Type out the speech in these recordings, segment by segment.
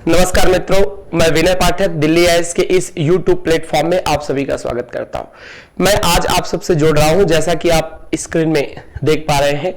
नमस्कार मित्रों, मैं विनय पाठक दिल्ली आईएएस के इस YouTube प्लेटफॉर्म में आप सभी का स्वागत करता हूं। मैं आज आप सबसे जोड़ रहा हूं, जैसा कि आप स्क्रीन में देख पा रहे हैं।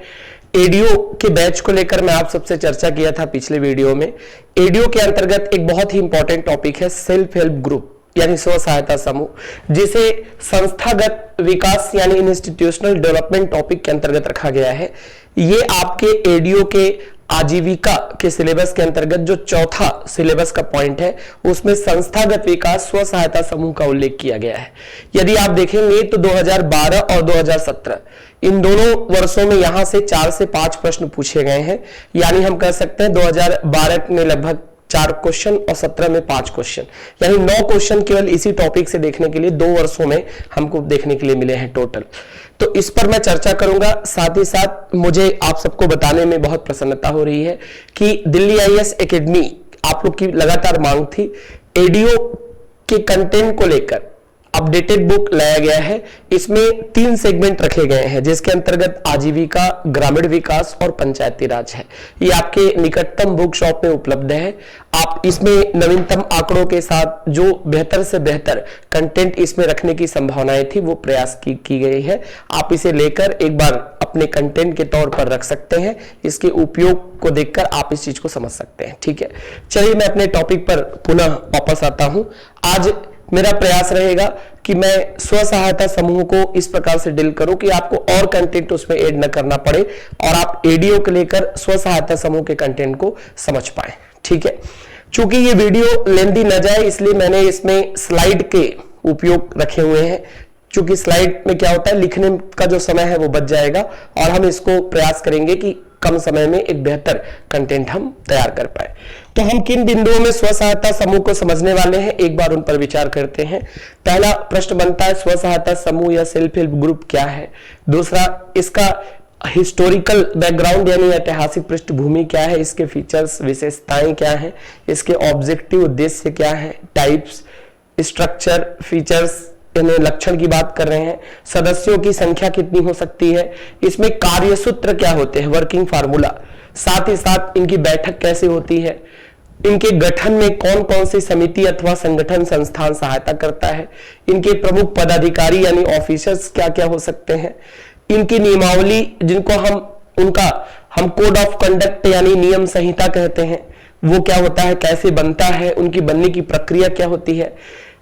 एडीओ के बैच को लेकर मैं आप सबसे चर्चा किया था पिछले वीडियो में। एडीओ के अंतर्गत एक बहुत ही इंपॉर्टेंट टॉपिक है सेल्फ हेल्प ग्रुप यानी स्व सहायता समूह, जिसे संस्थागत विकास यानी इंस्टीट्यूशनल डेवलपमेंट टॉपिक के अंतर्गत रखा गया है। ये आपके एडीओ के आजीविका के सिलेबस के अंतर्गत जो चौथा सिलेबस का पॉइंट है, उसमें संस्थागत विकास स्व सहायता समूह का उल्लेख किया गया है। यदि आप देखेंगे तो 2012 और 2017 इन दोनों वर्षों में यहां से 4 से 5 प्रश्न पूछे गए हैं। यानी हम कह सकते हैं 2012 में लगभग 4 क्वेश्चन और 17 में 5 क्वेश्चन, यानी 9 क्वेश्चन केवल इसी टॉपिक से देखने के लिए 2 वर्षों में हमको देखने के लिए मिले हैं टोटल। तो इस पर मैं चर्चा करूंगा। साथ ही साथ मुझे आप सबको बताने में बहुत प्रसन्नता हो रही है कि दिल्ली आईएएस एकेडमी, आप लोग की लगातार मांग थी, एडीओ के कंटेंट को लेकर अपडेटेड बुक लाया गया है। इसमें 3 सेगमेंट रखे गए हैं, जिसके अंतर्गत आजीविका, ग्रामीण विकास और पंचायती राज है। ये आपके निकटतम बुक शॉप में उपलब्ध है। आप इसमें नवीनतम आंकड़ों के साथ जो बेहतर से बेहतर कंटेंट इसमें रखने की संभावनाएं थी, वो प्रयास की गई है। आप इसे लेकर एक बार अपने कंटेंट के तौर पर रख सकते हैं। इसके उपयोग को देखकर आप इस चीज को समझ सकते हैं। ठीक है, चलिए मैं अपने टॉपिक पर पुनः वापस आता हूं। आज मेरा प्रयास रहेगा कि मैं स्व सहायता समूह को इस प्रकार से डील करूं कि आपको और कंटेंट उसमें ऐड न करना पड़े और आप एडीओ को लेकर स्व सहायता समूह के कंटेंट को समझ पाए। ठीक है, चूंकि ये वीडियो लेंथी न जाए, इसलिए मैंने इसमें स्लाइड के उपयोग रखे हुए हैं। चूंकि स्लाइड में क्या होता है, लिखने का जो समय है वो बच जाएगा और हम इसको प्रयास करेंगे कि कम समय में एक बेहतर कंटेंट हम तैयार कर पाए। तो हम किन बिंदुओं में स्व सहायता समूह को समझने वाले हैं, एक बार उन पर विचार करते हैं। पहला प्रश्न बनता है, स्व सहायता समूह या सेल्फ हेल्प ग्रुप क्या है। दूसरा, इसका हिस्टोरिकल बैकग्राउंड यानी ऐतिहासिक पृष्ठभूमि क्या है, इसके फीचर्स विशेषताएं क्या है, इसके ऑब्जेक्टिव उद्देश्य क्या है, टाइप्स, स्ट्रक्चर, फीचर्स यानी लक्षण की बात कर रहे हैं, सदस्यों की संख्या कितनी हो सकती है, इसमें कार्यसूत्र क्या होते हैं, वर्किंग फार्मूला, साथ ही साथ इनकी बैठक कैसे होती है, इनके गठन में कौन कौन सी समिति अथवा संगठन संस्थान सहायता करता है, इनके प्रमुख पदाधिकारी यानी ऑफिसर्स क्या क्या हो सकते हैं, इनकी नियमावली जिनको हम कोड ऑफ कंडक्ट यानी नियम संहिता कहते हैं, वो क्या होता है, कैसे बनता है, उनकी बनने की प्रक्रिया क्या होती है,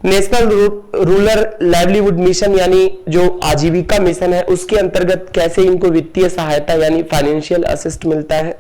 नेशनल रूरल लाइवलीहुड मिशन यानी जो आजीविका मिशन है, उसके अंतर्गत कैसे इनको वित्तीय सहायता यानी फाइनेंशियल असिस्ट मिलता है,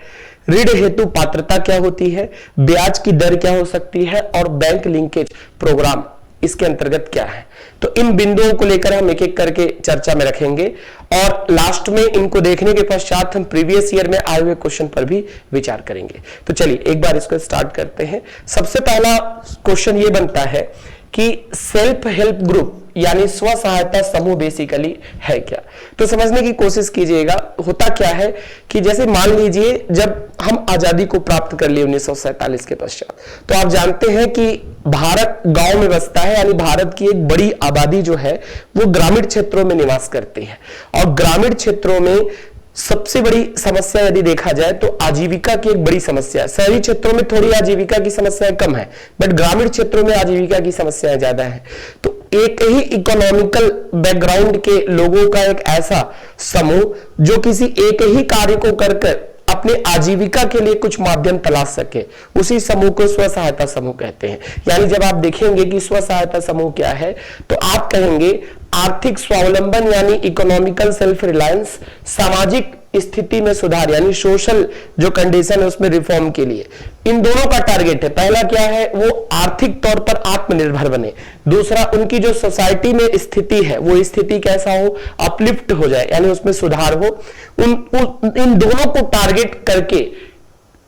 ऋण हेतु पात्रता क्या होती है, ब्याज की दर क्या हो सकती है और बैंक लिंकेज प्रोग्राम इसके अंतर्गत क्या है। तो इन बिंदुओं को लेकर हम एक एक करके चर्चा में रखेंगे और लास्ट में इनको देखने के पश्चात हम प्रीवियस ईयर में आए हुए क्वेश्चन पर भी विचार करेंगे। तो चलिए एक बार इसको स्टार्ट करते हैं। सबसे पहला क्वेश्चन ये बनता है कि सेल्फ हेल्प ग्रुप यानी स्व सहायता समूह बेसिकली है क्या। तो समझने की कोशिश कीजिएगा। होता क्या है कि जैसे मान लीजिए जब हम आजादी को प्राप्त कर लिए 1947 के पश्चात, तो आप जानते हैं कि भारत गांव में बसता है, यानी भारत की एक बड़ी आबादी जो है वो ग्रामीण क्षेत्रों में निवास करती है। और ग्रामीण क्षेत्रों में सबसे बड़ी समस्या यदि देखा जाए तो आजीविका की एक बड़ी समस्या है। शहरी क्षेत्रों में थोड़ी आजीविका की समस्याएं कम है, बट ग्रामीण क्षेत्रों में आजीविका की समस्याएं ज्यादा है। तो एक ही इकोनॉमिकल बैकग्राउंड के लोगों का एक ऐसा समूह जो किसी एक ही कार्य को कर अपने आजीविका के लिए कुछ माध्यम तलाश सके, उसी समूह को स्व सहायता समूह कहते हैं। यानी जब आप देखेंगे कि स्व सहायता समूह क्या है, तो आप कहेंगे आर्थिक स्वावलंबन यानी इकोनॉमिकल सेल्फ रिलायंस, सामाजिक स्थिति में सुधार यानी सोशल जो कंडीशन है उसमें रिफॉर्म के लिए इन दोनों का टारगेट है। पहला क्या है, वो आर्थिक तौर पर आत्मनिर्भर बने। दूसरा, उनकी जो सोसाइटी में स्थिति है वो स्थिति कैसा हो, अपलिफ्ट हो जाए यानी उसमें सुधार हो। इन दोनों को टारगेट करके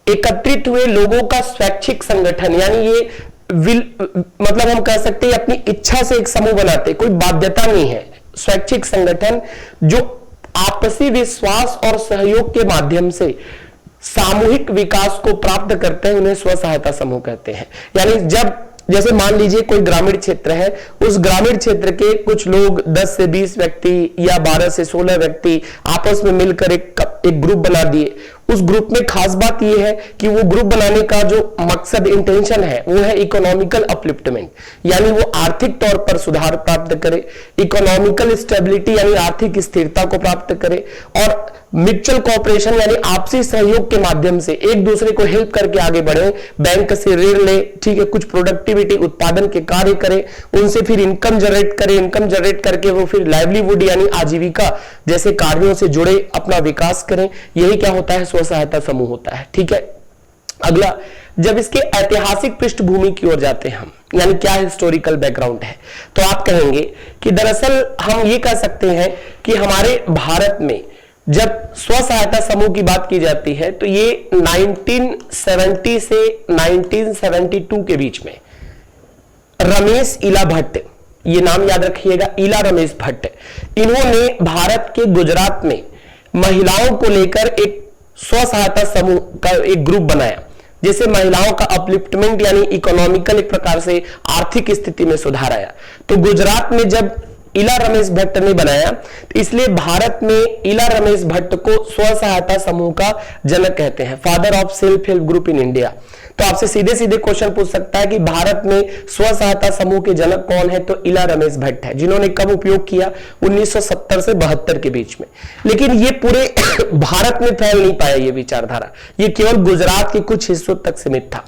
एकत्रित हुए लोगों का स्वैच्छिक संगठन, यानी ये मतलब हम कह सकते हैं अपनी इच्छा से एक समूह बनाते, कोई बाध्यता नहीं है। स्वैच्छिक संगठन जो आपसी विश्वास और सहयोग के माध्यम से सामूहिक विकास को प्राप्त करते हैं, उन्हें स्व सहायता समूह कहते हैं। यानी जब जैसे मान लीजिए कोई ग्रामीण क्षेत्र है, उस ग्रामीण क्षेत्र के कुछ लोग 10 से 20 व्यक्ति या 12 से 16 व्यक्ति आपस में मिलकर एक ग्रुप बना दिए, उस ग्रुप में खास बात यह है कि वो ग्रुप बनाने का जो मकसद इंटेंशन है वो है इकोनॉमिकल अपलिफ्टमेंट, यानी वो आर्थिक तौर पर सुधार प्राप्त करे, इकोनॉमिकल स्टेबिलिटी यानी आर्थिक स्थिरता को प्राप्त करे, और म्यूचुअल कोऑपरेशन यानी आपसी सहयोग के माध्यम से एक दूसरे को हेल्प करके आगे बढ़े, बैंक से ऋण ले, ठीक है, कुछ प्रोडक्टिविटी उत्पादन के कार्य करे, उनसे फिर इनकम जनरेट करे, इनकम जनरेट करके वो फिर लाइवलीहुड यानी आजीविका जैसे कार्यों से जुड़े अपना विकास करें। यही क्या होता है, स्व सहायता समूह होता है। ठीक है, अगला, जब इसके ऐतिहासिक पृष्ठभूमि की ओर जाते हैं हम, यानी क्या हिस्टोरिकल बैकग्राउंड है, तो आप कहेंगे कि दरअसल हम ये कह सकते हैं कि हमारे भारत में जब स्व सहायता समूह की बात की जाती है तो ये 1970 से 1972 के बीच में रमेश इला भट्ट, ये नाम याद रखिएगा, इला रमेश भट्ट, इन्होंने भारत के गुजरात में महिलाओं को लेकर एक स्व सहायता समूह का एक ग्रुप बनाया, जिससे महिलाओं का अपलिफ्टमेंट यानी इकोनॉमिकल एक प्रकार से आर्थिक स्थिति में सुधार आया। तो गुजरात में जब इला रमेश भट्ट ने बनाया, तो इसलिए भारत में इला रमेश भट्ट को स्व सहायता समूह का जनक कहते हैं, father of self help group in India. तो आपसे सीधे सीधे क्वेश्चन पूछ सकता है कि भारत में स्व सहायता समूह के जनक कौन है, तो इला रमेश भट्ट है, जिन्होंने कब उपयोग किया, 1970 से 72 के बीच में। लेकिन ये पूरे भारत में फैल नहीं पाया ये विचारधारा, ये केवल गुजरात के कुछ हिस्सों तक सीमित था।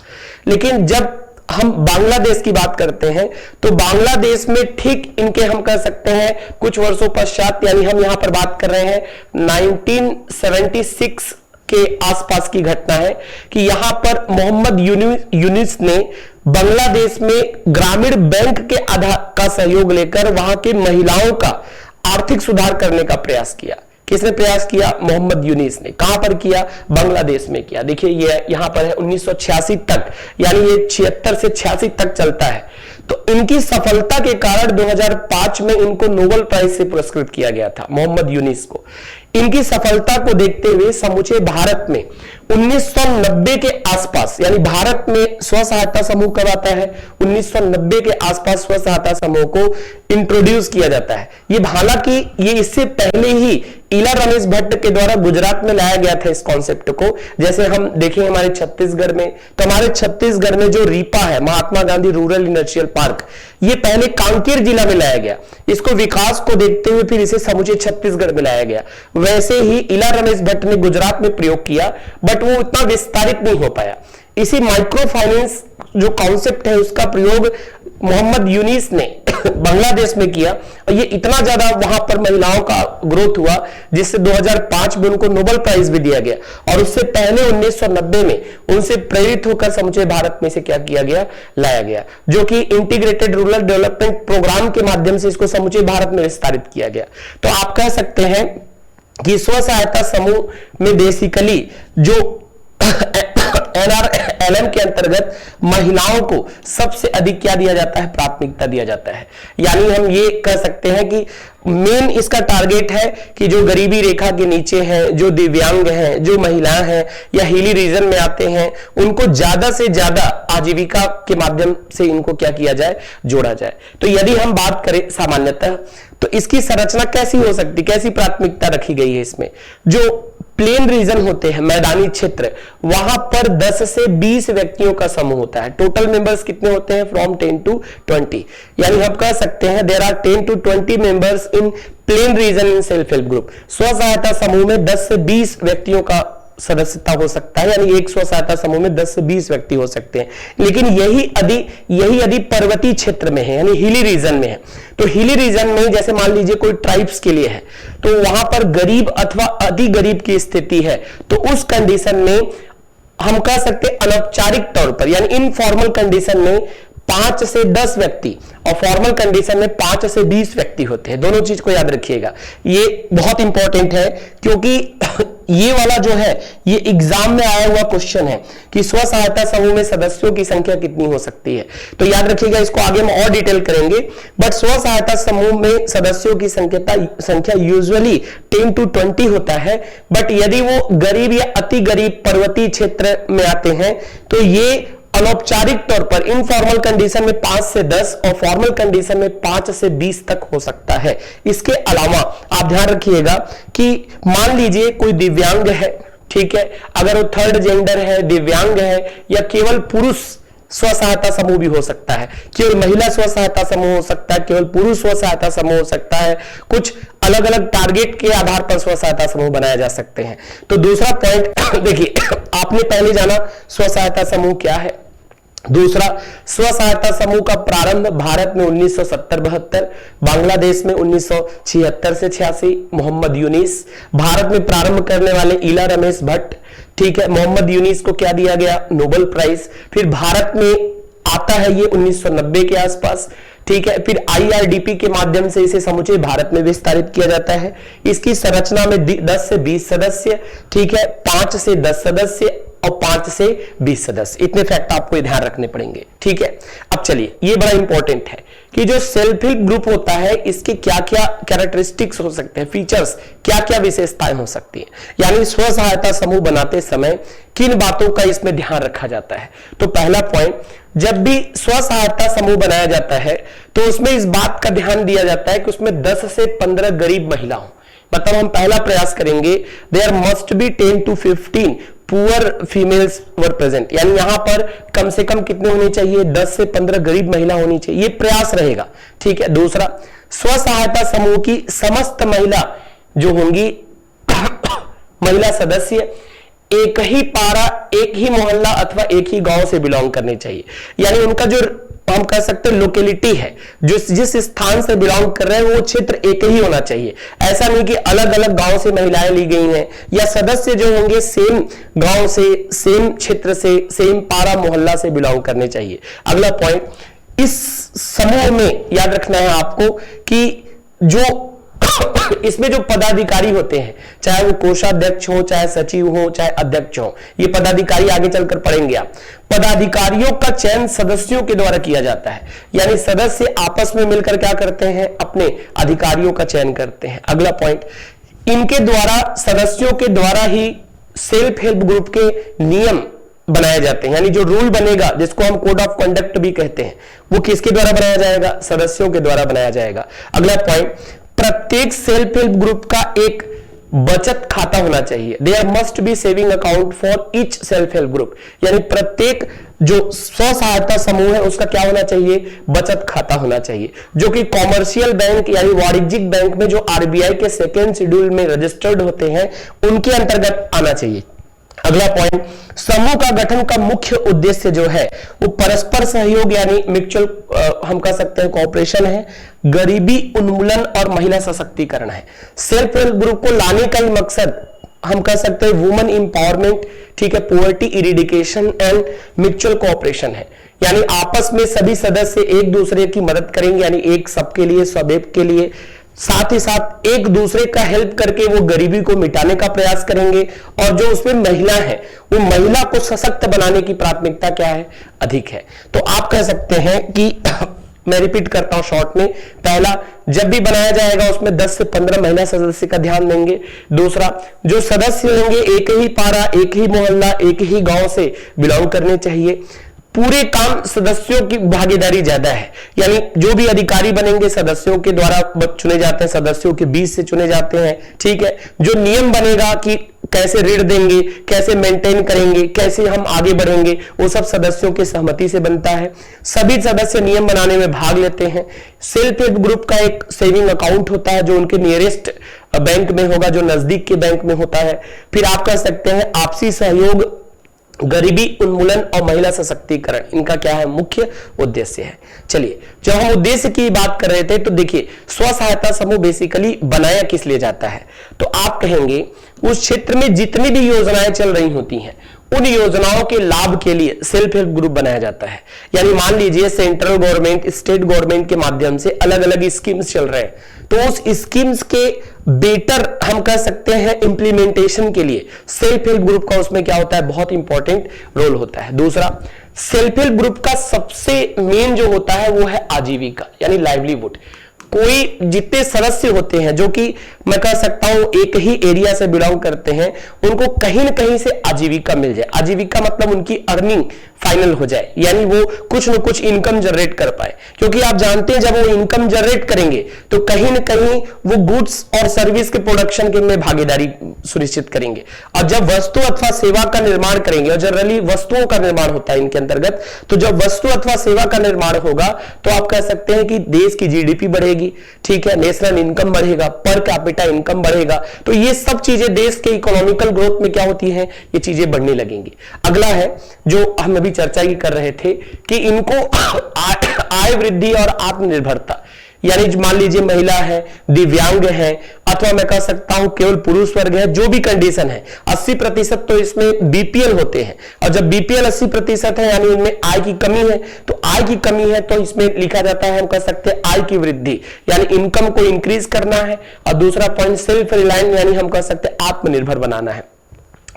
लेकिन जब हम बांग्लादेश की बात करते हैं तो बांग्लादेश में ठीक इनके हम कह सकते हैं कुछ वर्षों पश्चात, यानी हम यहां पर बात कर रहे हैं 1976 के आसपास की घटना है कि यहां पर मोहम्मद यूनिस ने बांग्लादेश में ग्रामीण बैंक के आधार का सहयोग लेकर वहां की महिलाओं का आर्थिक सुधार करने का प्रयास किया। किसने प्रयास किया, मोहम्मद यूनिस ने। कहां पर किया, बांग्लादेश में किया। देखिए ये यहां पर है 1986 तक, यानी ये 76 से 86 तक चलता है। तो इनकी सफलता के कारण 2005 में इनको नोबेल प्राइज से पुरस्कृत किया गया था, मोहम्मद यूनिस को। इनकी सफलता को देखते हुए समूचे भारत में 1990 के आसपास, यानी भारत में स्व सहायता समूह कब आता है, 1990 के आसपास स्व सहायता समूह को इंट्रोड्यूस किया जाता है। ये हालांकि ये इससे पहले ही इला रमेश भट्ट के द्वारा गुजरात में लाया गया था इस कॉन्सेप्ट को। जैसे हम देखें हमारे छत्तीसगढ़ में, तो हमारे छत्तीसगढ़ में जो रीपा है, Mahatma Gandhi rural industrial park, ये पहले कांकेर जिला में लाया गया। इसको विकास को देखते हुए फिर इसे समूचे छत्तीसगढ़ में लाया गया। वैसे ही इला रमेश भट्ट ने गुजरात में प्रयोग किया, बट वो उतना विस्तारित नहीं हो पाया। इसी माइक्रो फाइनेंस जो कॉन्सेप्ट है उसका प्रयोग मोहम्मद यूनिस ने बांग्लादेश में किया, और ये इतना ज्यादा वहां पर महिलाओं का ग्रोथ हुआ जिससे 2005 में उनको नोबेल प्राइज भी दिया गया। और उससे पहले 1990 में उनसे प्रेरित होकर समूचे भारत में से क्या किया गया, लाया गया, जो कि इंटीग्रेटेड रूरल डेवलपमेंट प्रोग्राम के माध्यम से इसको समूचे भारत में विस्तारित किया गया। तो आप कह सकते हैं कि स्व सहायता समूह में बेसिकली जो NRLM के अंतर्गत महिलाओं को सबसे अधिक क्या दिया जाता है, प्राथमिकता दिया जाता है। यानी हम ये कह सकते हैं कि मेन इसका टारगेट है कि जो गरीबी रेखा के नीचे हैं, जो दिव्यांग हैं, जो महिलाएं हैं या हिली रीजन में आते हैं, उनको ज्यादा से ज्यादा आजीविका के माध्यम से इनको क्या किया जाए, जोड़ा जाए। तो यदि हम बात करें सामान्यतः तो इसकी संरचना कैसी हो सकती, कैसी प्राथमिकता रखी गई है इसमें। जो प्लेन रीजन होते हैं, मैदानी क्षेत्र, वहां पर 10 से 20 व्यक्तियों का समूह होता है। टोटल मेंबर्स कितने होते हैं, फ्रॉम 10 to 20, यानी हम कह सकते हैं there are 10 to 20 members in plain region in self help group. स्व सहायता समूह में 10 से 20 व्यक्तियों का सदस्यता हो सकता है, यानी एक स्व सहायता समूह में 10 से 20 व्यक्ति हो सकते हैं। लेकिन यही यदि पर्वतीय क्षेत्र में है, यानी हिली रीजन में है, तो हिली रीजन में जैसे मान लीजिए कोई ट्राइब्स के लिए है, तो वहां पर गरीब अथवा अति गरीब की स्थिति है, तो उस कंडीशन में हम कह सकते हैं अनौपचारिक तौर पर, यानी इनफॉर्मल कंडीशन में 5 से 10 व्यक्ति और फॉर्मल कंडीशन में 5 से 20 व्यक्ति होते हैं। दोनों चीज को याद रखिएगा, ये बहुत इंपॉर्टेंट है, क्योंकि ये वाला जो है ये एग्जाम में आया हुआ क्वेश्चन है कि स्व सहायता समूह में सदस्यों की संख्या कितनी हो सकती है। तो याद रखिएगा, इसको आगे हम और डिटेल करेंगे। बट स्व सहायता समूह में सदस्यों की संख्या यूजुअली 10 to 20 होता है। बट यदि वो गरीब या अति गरीब पर्वतीय क्षेत्र में आते हैं तो ये अनौपचारिक तौर पर इनफॉर्मल कंडीशन में 5 से 10 और फॉर्मल कंडीशन में 5 से 20 तक हो सकता है। इसके अलावा आप ध्यान रखिएगा कि मान लीजिए कोई दिव्यांग है, ठीक है, अगर वो थर्ड जेंडर है, दिव्यांग है, या केवल पुरुष स्व सहायता समूह भी हो सकता है, केवल महिला स्व सहायता समूह हो सकता है, केवल पुरुष स्व सहायता समूह हो सकता है, कुछ अलग अलग टारगेट के आधार पर स्व सहायता समूह बनाए जा सकते हैं। तो दूसरा पॉइंट देखिए, आपने पहले जाना स्व सहायता समूह क्या है। दूसरा, स्व सहायता समूह का प्रारंभ भारत में 1970-72, बांग्लादेश में 1976 से 86, मोहम्मद यूनिस भारत में प्रारंभ करने वाले ईला रमेश भट्ट, ठीक है, मोहम्मद यूनिस को क्या दिया गया, नोबेल प्राइज। फिर भारत में आता है ये 1990 के आसपास, ठीक है, फिर IRDP के माध्यम से इसे समूचे भारत में विस्तारित किया जाता है। इसकी संरचना में 10 से 20 सदस्य, ठीक है, 5 से 10 सदस्य और 5 से 20 सदस्य, इतने फैक्ट आपको ध्यान रखने पड़ेंगे, ठीक है। अब चलिए, ये बड़ा इंपॉर्टेंट है कि जो सेल्फ हेल्प ग्रुप होता है इसके क्या क्या कैरेक्टरिस्टिक्स हो सकते हैं, फीचर्स, क्या क्या विशेषताएं हो सकती है, यानी स्व सहायता समूह बनाते समय किन बातों का इसमें ध्यान रखा जाता है। तो पहला पॉइंट, जब भी स्व सहायता समूह बनाया जाता है तो उसमें इस बात का ध्यान दिया जाता है कि उसमें 10 से 15 गरीब महिला हो। मतलब हम पहला प्रयास करेंगे, there must be 10 to 15 poor females were present, यानी यहां पर कम से कम कितने होने चाहिए, 10 से 15 गरीब महिला होनी चाहिए, ये प्रयास रहेगा, ठीक है। दूसरा, स्व सहायता समूह की समस्त महिला जो होंगी महिला सदस्य एक ही पारा, एक ही मोहल्ला अथवा एक ही गांव से बिलोंग करने चाहिए, यानी उनका जो हम कह सकते हैं लोकेलिटी है, जो जिस स्थान से बिलोंग कर रहे हैं वो क्षेत्र एक ही होना चाहिए। ऐसा नहीं कि अलग अलग गांव से महिलाएं ली गई हैं, या सदस्य जो होंगे सेम गांव से, सेम क्षेत्र से, सेम पारा मोहल्ला से बिलोंग करने चाहिए। अगला पॉइंट, इस समूह में याद रखना है आपको कि जो इसमें जो पदाधिकारी होते हैं, चाहे वो कोषाध्यक्ष हो, चाहे सचिव हो, चाहे अध्यक्ष हो, ये पदाधिकारी आगे चलकर पढ़ेंगे आप। पदाधिकारियों का चयन सदस्यों के द्वारा किया जाता है, यानी सदस्य आपस में मिलकर क्या करते हैं, अपने अधिकारियों का चयन करते हैं। अगला पॉइंट, इनके द्वारा, सदस्यों के द्वारा ही सेल्फ हेल्प ग्रुप के नियम बनाए जाते हैं, यानी जो रूल बनेगा जिसको हम कोड ऑफ कंडक्ट भी कहते हैं, वो किसके द्वारा बनाया जाएगा, सदस्यों के द्वारा बनाया जाएगा। अगला पॉइंट, प्रत्येक सेल्फ हेल्प ग्रुप का एक बचत खाता होना चाहिए, there must be saving account for each self help group, यानी प्रत्येक जो स्व सहायता समूह है उसका क्या होना चाहिए, बचत खाता होना चाहिए, जो कि कॉमर्शियल बैंक यानी वाणिज्यिक बैंक में जो RBI के सेकेंड शेड्यूल में रजिस्टर्ड होते हैं उनके अंतर्गत आना चाहिए। अगला पॉइंट, समूह का गठन का मुख्य उद्देश्य जो है वो परस्पर सहयोग यानी म्यूचुअल हम कह सकते हैं कोऑपरेशन है, गरीबी उन्मूलन और महिला सशक्तिकरण है। सेल्फ हेल्प ग्रुप को लाने का ही मकसद हम कह सकते हैं वुमेन इंपावरमेंट, ठीक है, poverty eradication and mutual cooperation है, यानी आपस में सभी सदस्य एक दूसरे की मदद करेंगे, यानी एक सबके लिए, स्वदेव के लिए, साथ ही साथ एक दूसरे का हेल्प करके वो गरीबी को मिटाने का प्रयास करेंगे। और जो उसमें महिला है वो महिला को सशक्त बनाने की प्राथमिकता क्या है, अधिक है। तो आप कह सकते हैं कि मैं रिपीट करता हूं शॉर्ट में, पहला, जब भी बनाया जाएगा उसमें 10 से 15 महिला सदस्य का ध्यान देंगे। दूसरा, जो सदस्य होंगे एक ही पारा, एक ही मोहल्ला, एक ही गांव से बिलोंग करने चाहिए। पूरे काम सदस्यों की भागीदारी ज्यादा है, यानी जो भी अधिकारी बनेंगे सदस्यों के द्वारा चुने जाते हैं, सदस्यों के बीच से चुने जाते हैं, ठीक है। जो नियम बनेगा कि कैसे ऋण देंगे, कैसे मेंटेन करेंगे, कैसे हम आगे बढ़ेंगे, वो सब सदस्यों की सहमति से बनता है। सभी सदस्य नियम बनाने में भाग लेते हैं। सेल्फ हेल्प ग्रुप का एक सेविंग अकाउंट होता है जो उनके नियरेस्ट बैंक में होगा, जो नजदीक के बैंक में होता है। फिर आप कह सकते हैं आपसी सहयोग, गरीबी उन्मूलन और महिला सशक्तिकरण, इनका क्या है, मुख्य उद्देश्य है। चलिए, जब हम उद्देश्य की बात कर रहे थे तो देखिए, स्व सहायता समूह बेसिकली बनाया किस लिए जाता है, तो आप कहेंगे उस क्षेत्र में जितनी भी योजनाएं चल रही होती हैं उन योजनाओं के लाभ के लिए सेल्फ हेल्प ग्रुप बनाया जाता है। यानी मान लीजिए सेंट्रल गवर्नमेंट, स्टेट गवर्नमेंट के माध्यम से अलग अलग स्कीम्स चल रहे हैं, तो उस स्कीम्स के बेटर हम कह सकते हैं इंप्लीमेंटेशन के लिए सेल्फ हेल्प ग्रुप का उसमें क्या होता है, बहुत इंपॉर्टेंट रोल होता है। दूसरा, सेल्फ हेल्प ग्रुप का सबसे मेन जो होता है वो है आजीविका यानी लाइवलीहुड। कोई जितने सदस्य होते हैं जो कि मैं कह सकता हूं एक ही एरिया से बिलोंग करते हैं, उनको कहीं ना कहीं से आजीविका मिल जाए। आजीविका मतलब उनकी अर्निंग फाइनल हो जाए, यानी वो कुछ न कुछ इनकम जनरेट कर पाए। क्योंकि आप जानते हैं जब वो इनकम जनरेट करेंगे तो कहीं ना कहीं वो गुड्स और सर्विस के प्रोडक्शन के में भागीदारी सुनिश्चित करेंगे। और जब वस्तु अथवा सेवा का निर्माण करेंगे, और जनरली वस्तुओं का निर्माण होता है इनके अंतर्गत, तो जब वस्तु अथवा सेवा का निर्माण होगा तो आप कह सकते हैं कि देश की जीडीपी बढ़ेगी, ठीक है, नेशनल इनकम बढ़ेगा, पर कैपिटा इनकम बढ़ेगा। तो ये सब चीजें देश के इकोनॉमिकल ग्रोथ में क्या होती है, ये चीजें बढ़ने लगेंगी। अगला है जो हम अभी चर्चा ही कर रहे थे कि इनको आय वृद्धि और आत्मनिर्भरता, यानी मान लीजिए महिला है, दिव्यांग है, अथवा मैं कह सकता हूं केवल पुरुष वर्ग है, जो भी कंडीशन है 80% तो इसमें बीपीएल होते हैं। और जब बीपीएल 80% है यानी इनमें आय की कमी है, तो आय की कमी है तो इसमें लिखा जाता है, हम कह सकते हैं आय की वृद्धि, यानी इनकम को इंक्रीज करना है। और दूसरा पॉइंट सेल्फ रिलायंस, यानी हम कह सकते हैं आत्मनिर्भर बनाना है।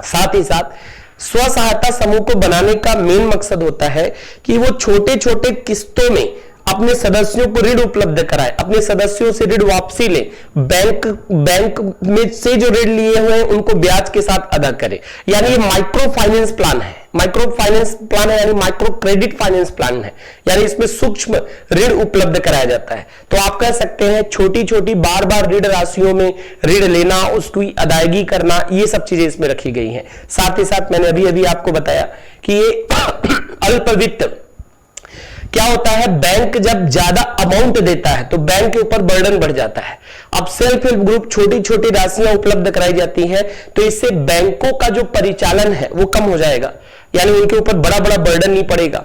साथ ही साथ स्व सहायता समूह को बनाने का मेन मकसद होता है कि वो छोटे छोटे किस्तों में अपने सदस्यों को ऋण उपलब्ध कराए, अपने सदस्यों से ऋण वापसी ले, बैंक में से जो ऋण लिए हुए हैं उनको ब्याज के साथ अदा करे। यानी ये माइक्रो फाइनेंस प्लान है, माइक्रो फाइनेंस प्लान है, यानी माइक्रो क्रेडिट फाइनेंस प्लान है, यानी इसमें सूक्ष्म ऋण उपलब्ध कराया जाता है। तो आप कह सकते हैं छोटी छोटी बार बार ऋण राशियों में ऋण लेना, उसकी अदायगी करना, ये सब चीजें इसमें रखी गई हैं। साथ ही साथ मैंने अभी अभी आपको बताया कि ये अल्प वित्त क्या होता है, बैंक जब ज्यादा अमाउंट देता है तो बैंक के ऊपर बर्डन बढ़ जाता है। अब सेल्फ हेल्प ग्रुप छोटी छोटी राशियां उपलब्ध कराई जाती हैं तो इससे बैंकों का जो परिचालन है वो कम हो जाएगा, यानी उनके ऊपर बड़ा बड़ा बर्डन नहीं पड़ेगा।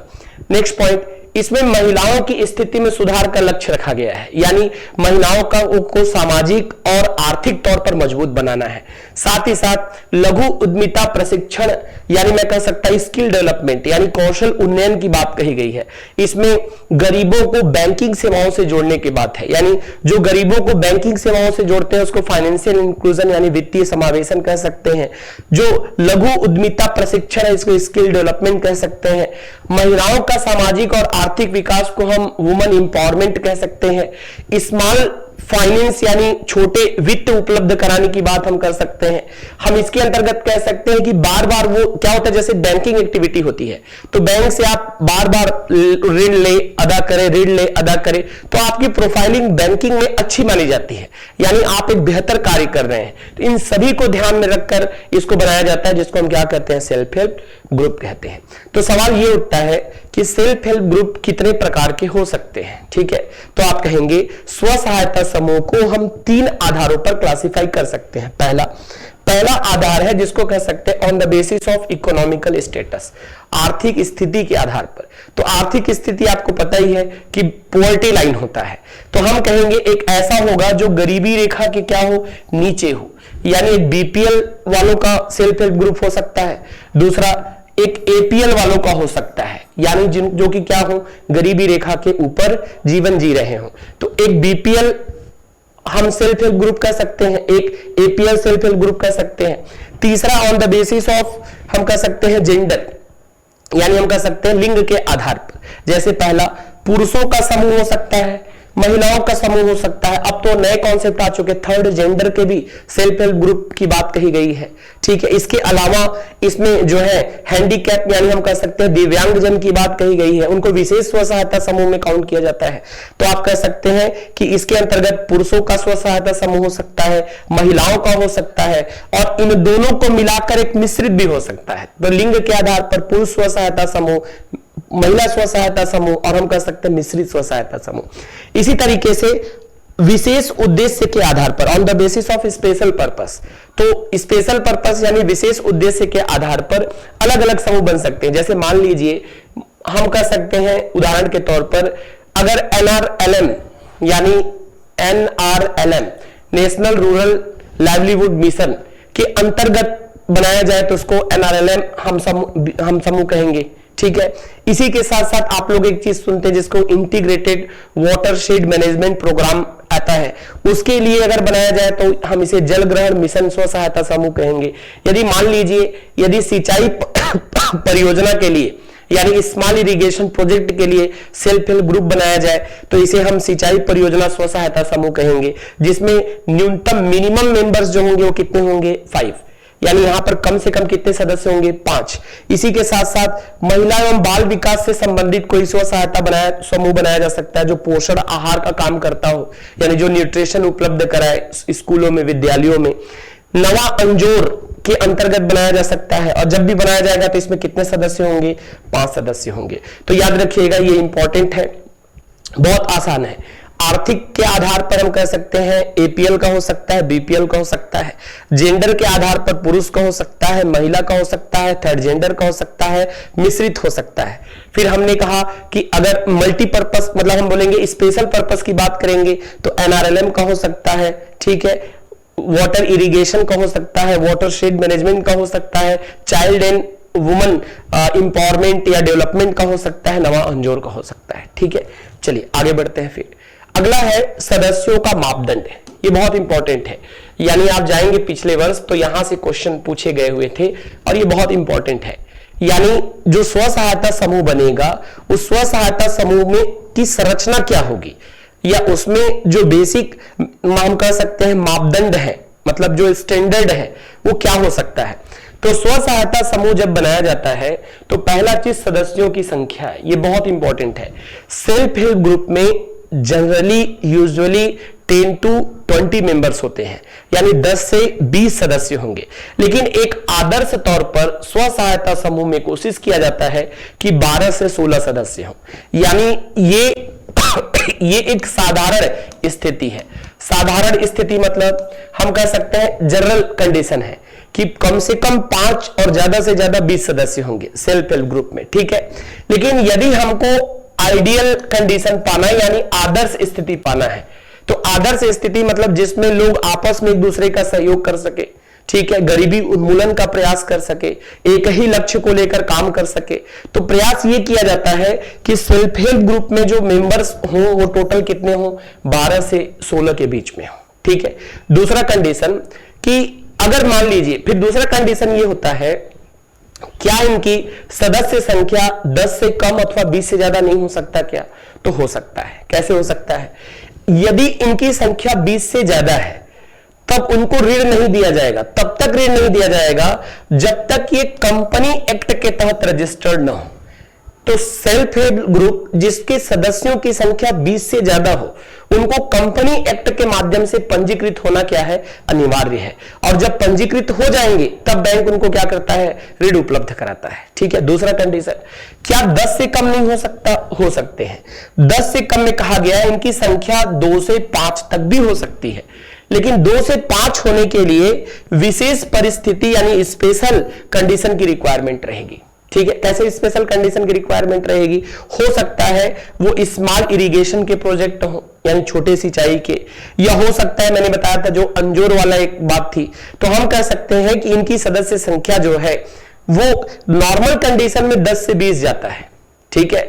नेक्स्ट पॉइंट, इसमें महिलाओं की स्थिति में सुधार का लक्ष्य रखा गया है, यानी महिलाओं को सामाजिक और आर्थिक तौर पर मजबूत बनाना है। साथ ही साथ लघु उद्यमिता प्रशिक्षण, यानी मैं कह सकता हूं स्किल डेवलपमेंट, यानी कौशल उन्नयन की बात कही गई है। इसमें गरीबों को बैंकिंग सेवाओं से जोड़ने की बात है, यानी जो गरीबों को बैंकिंग सेवाओं से जोड़ते हैं उसको फाइनेंशियल इंक्लूजन यानी वित्तीय समावेशन कह सकते हैं। जो लघु उद्यमिता प्रशिक्षण है इसको स्किल डेवलपमेंट कह सकते हैं। महिलाओं का सामाजिक और आर्थिक विकास को हम वुमन एम्पावरमेंट कह सकते हैं। स्मॉल फाइनेंस यानी छोटे वित्त उपलब्ध कराने की बात हम कर सकते हैं। हम इसके अंतर्गत कह सकते हैं कि बार बार वो क्या होता है, जैसे बैंकिंग एक्टिविटी होती है तो बैंक से आप बार बार ऋण ले अदा करें, ऋण ले अदा करें, तो आपकी प्रोफाइलिंग बैंकिंग में अच्छी मानी जाती है, यानी आप एक बेहतर कार्य कर रहे हैं। तो इन सभी को ध्यान में रखकर इसको बनाया जाता है, जिसको हम क्या कहते हैं, सेल्फ हेल्प ग्रुप कहते हैं। तो सवाल ये उठता है कि सेल्फ हेल्प ग्रुप कितने प्रकार के हो सकते हैं, ठीक है। तो आप कहेंगे स्व सहायता समूह को हम 3 आधारों पर क्लासिफाई कर सकते हैं। पहला आधार है जिसको कह सकते हैं on the basis of economical status, आर्थिक स्थिति के आधार पर। तो आर्थिक स्थिति आपको पता ही है कि पॉवर्टी लाइन होता है, तो हम कहेंगे एक ऐसा होगा जो गरीबी रेखा के क्या हो, नीचे हो, यानी एक बीपीएल वालों का सेल्फ हेल्प ग्रुप हो सकता है। दूसरा एक एपीएल वालों का हो सकता है, यानी जो कि क्या हो, गरीबी रेखा के ऊपर जीवन जी रहे हो। तो एक बीपीएल हम सेल्फ हेल्प ग्रुप कह सकते हैं, एक एपीएल सेल्फ हेल्प ग्रुप कह सकते हैं। तीसरा ऑन द बेसिस ऑफ हम कह सकते हैं जेंडर, यानी हम कह सकते हैं लिंग के आधार पर। जैसे पहला पुरुषों का समूह हो सकता है, महिलाओं का समूह हो सकता है। अब तो नए कॉन्सेप्ट आ चुके, थर्ड जेंडर के भी सेल्फ हेल्प ग्रुप की बात कही गई है, ठीक है। इसके अलावा इसमें जो है हैंडीकैप यानी हम कह सकते हैं दिव्यांगजन की बात कही गई है, उनको विशेष स्व सहायता समूह में काउंट किया जाता है। तो आप कह सकते हैं कि इसके अंतर्गत पुरुषों का स्व सहायता समूह हो सकता है, महिलाओं का हो सकता है, और इन दोनों को मिलाकर एक मिश्रित भी हो सकता है। तो लिंग के आधार पर पुरुष स्व सहायता समूह, महिला स्व सहायता समूह, और हम कह सकते हैं मिश्रित स्व सहायता समूह। इसी तरीके से विशेष उद्देश्य के आधार पर on the basis of special purpose, तो स्पेशल पर्पस यानी विशेष उद्देश्य के आधार पर अलग अलग समूह बन सकते हैं। जैसे मान लीजिए हम कह सकते हैं उदाहरण के तौर पर, अगर एनआरएलएम यानी NRLM national rural livelihood mission के अंतर्गत बनाया जाए तो उसको एनआरएलएम हम समूह कहेंगे, ठीक है। इसी के साथ साथ आप लोग एक चीज सुनते हैं जिसको इंटीग्रेटेड वाटरशेड मैनेजमेंट प्रोग्राम आता है, उसके लिए अगर बनाया जाए तो हम इसे जल ग्रहण मिशन स्व सहायता समूह कहेंगे। यदि मान लीजिए यदि सिंचाई परियोजना के लिए यानी स्मॉल इरिगेशन प्रोजेक्ट के लिए सेल्फ हेल्प ग्रुप बनाया जाए तो इसे हम सिंचाई परियोजना स्व सहायता समूह कहेंगे, जिसमें न्यूनतम मिनिमम मेंबर्स जो होंगे वो कितने होंगे, 5। यानी यहां पर कम से कम कितने सदस्य होंगे? 5। इसी के साथ साथ महिला एवं बाल विकास से संबंधित कोई स्व सहायता समूह बनाया जा सकता है जो पोषण आहार का काम करता हो, यानी जो न्यूट्रिशन उपलब्ध कराए स्कूलों में, विद्यालयों में। नवा अंजोर के अंतर्गत बनाया जा सकता है, और जब भी बनाया जाएगा तो इसमें कितने सदस्य होंगे? 5 सदस्य होंगे। तो याद रखिएगा, ये इंपॉर्टेंट है, बहुत आसान है। आर्थिक के आधार पर हम कह सकते हैं एपीएल का हो सकता है, बीपीएल का हो सकता है। जेंडर के आधार पर पुरुष का हो सकता है, महिला का हो सकता है, थर्ड जेंडर का हो सकता है, मिश्रित हो सकता है। फिर हमने कहा कि अगर मल्टीपर्पस, मतलब हम बोलेंगे स्पेशल पर्पस की बात करेंगे तो एनआरएलएम का हो सकता है, ठीक है। वाटर इरिगेशन का हो सकता है, वाटर शेड मैनेजमेंट का हो सकता है, चाइल्ड एंड वुमन इंपावरमेंट या डेवलपमेंट का हो सकता है, नवा अंजोर का हो सकता है, ठीक है। चलिए आगे बढ़ते हैं। फिर अगला है सदस्यों का मापदंड। ये बहुत इंपॉर्टेंट है, यानी आप जाएंगे पिछले वर्ष तो यहां से क्वेश्चन पूछे गए हुए थे और ये बहुत इंपॉर्टेंट है। यानी जो स्व सहायता समूह बनेगा, उस स्व सहायता समूह में की संरचना क्या होगी, या उसमें जो बेसिक हम कह सकते हैं मापदंड है, मतलब जो स्टैंडर्ड है, वो क्या हो सकता है। तो स्व सहायता समूह जब बनाया जाता है तो पहला चीज सदस्यों की संख्या है, ये बहुत इंपॉर्टेंट है। सेल्फ हेल्प ग्रुप में जनरली यूजुअली 10 to 20 मेंबर्स होते हैं, यानी 10 से 20 सदस्य होंगे। लेकिन एक आदर्श तौर पर स्व सहायता समूह में कोशिश किया जाता है कि 12 से 16 सदस्य हो, यानी ये एक साधारण स्थिति है। साधारण स्थिति मतलब हम कह सकते हैं जनरल कंडीशन है कि कम से कम 5 और ज्यादा से ज्यादा 20 सदस्य होंगे सेल्फ हेल्प ग्रुप में, ठीक है। लेकिन यदि हमको आइडियल कंडीशन पाना है, यानी आदर्श स्थिति पाना है, तो आदर्श स्थिति मतलब जिसमें लोग आपस में एक दूसरे का सहयोग कर सके, ठीक है, गरीबी उन्मूलन का प्रयास कर सके, एक ही लक्ष्य को लेकर काम कर सके। तो प्रयास ये किया जाता है कि सेल्फ हेल्प ग्रुप में जो मेंबर्स हो वो टोटल कितने हो? 12 से 16 के बीच में हो, ठीक है। दूसरा कंडीशन कि अगर मान लीजिए, फिर दूसरा कंडीशन ये होता है, क्या इनकी सदस्य संख्या 10 से कम अथवा 20 से ज्यादा नहीं हो सकता क्या? तो हो सकता है। कैसे हो सकता है? यदि इनकी संख्या 20 से ज्यादा है तब उनको ऋण नहीं दिया जाएगा, तब तक ऋण नहीं दिया जाएगा जब तक ये कंपनी एक्ट के तहत रजिस्टर्ड ना हो। तो सेल्फ हेल्प ग्रुप जिसके सदस्यों की संख्या 20 से ज्यादा हो, उनको कंपनी एक्ट के माध्यम से पंजीकृत होना क्या है? अनिवार्य है। और जब पंजीकृत हो जाएंगे तब बैंक उनको क्या करता है? ऋण उपलब्ध कराता है, ठीक है। दूसरा कंडीशन, क्या 10 से कम नहीं हो सकता? हो सकते हैं। 10 से कम में कहा गया है इनकी संख्या 2 से 5 तक भी हो सकती है, लेकिन 2 से 5 होने के लिए विशेष परिस्थिति यानी स्पेशल कंडीशन की रिक्वायरमेंट रहेगी, ठीक है। कैसे स्पेशल कंडीशन की रिक्वायरमेंट रहेगी? हो सकता है वो स्मॉल इरिगेशन के प्रोजेक्ट हो, यानी छोटे सिंचाई के, या हो सकता है मैंने बताया था जो अंजोर वाला एक बात थी। तो हम कह सकते हैं कि इनकी सदस्य संख्या जो है वो नॉर्मल कंडीशन में 10 से 20 जाता है, ठीक है।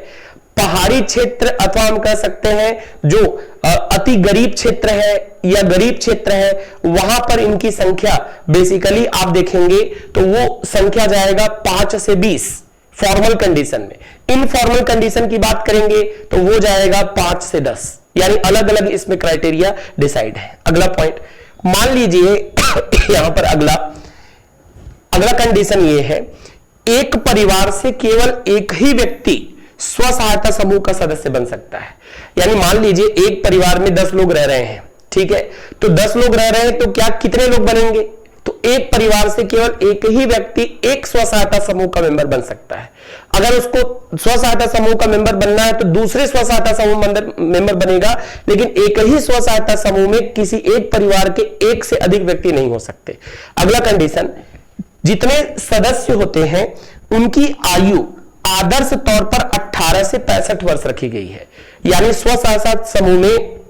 पहाड़ी क्षेत्र अथवा हम कह सकते हैं जो अति गरीब क्षेत्र है या गरीब क्षेत्र है, वहां पर इनकी संख्या बेसिकली आप देखेंगे तो वो संख्या जाएगा 5 से 20 फॉर्मल कंडीशन में। इनफॉर्मल कंडीशन की बात करेंगे तो वो जाएगा 5 से 10, यानी अलग अलग इसमें क्राइटेरिया डिसाइड है। अगला पॉइंट मान लीजिए यहां पर अगला कंडीशन ये है, एक परिवार से केवल एक ही व्यक्ति स्व सहायता समूह का सदस्य बन सकता है। यानी मान लीजिए एक परिवार में 10 लोग रह रहे हैं, ठीक है। तो 10 लोग रह रहे हैं तो क्या कितने लोग बनेंगे? तो एक परिवार से केवल एक ही व्यक्ति एक स्व सहायता समूह का मेंबर बन सकता है। अगर उसको स्व सहायता समूह का मेंबर बनना है तो दूसरे स्व सहायता समूह मेंबर बनेगा, लेकिन एक ही स्व सहायता समूह में किसी एक परिवार के एक से अधिक व्यक्ति नहीं हो सकते। अगला कंडीशन, जितने सदस्य होते हैं उनकी आयु आदर्श तौर पर 18 से 65 वर्ष रखी गई है। यानी स्व सहायता समूह में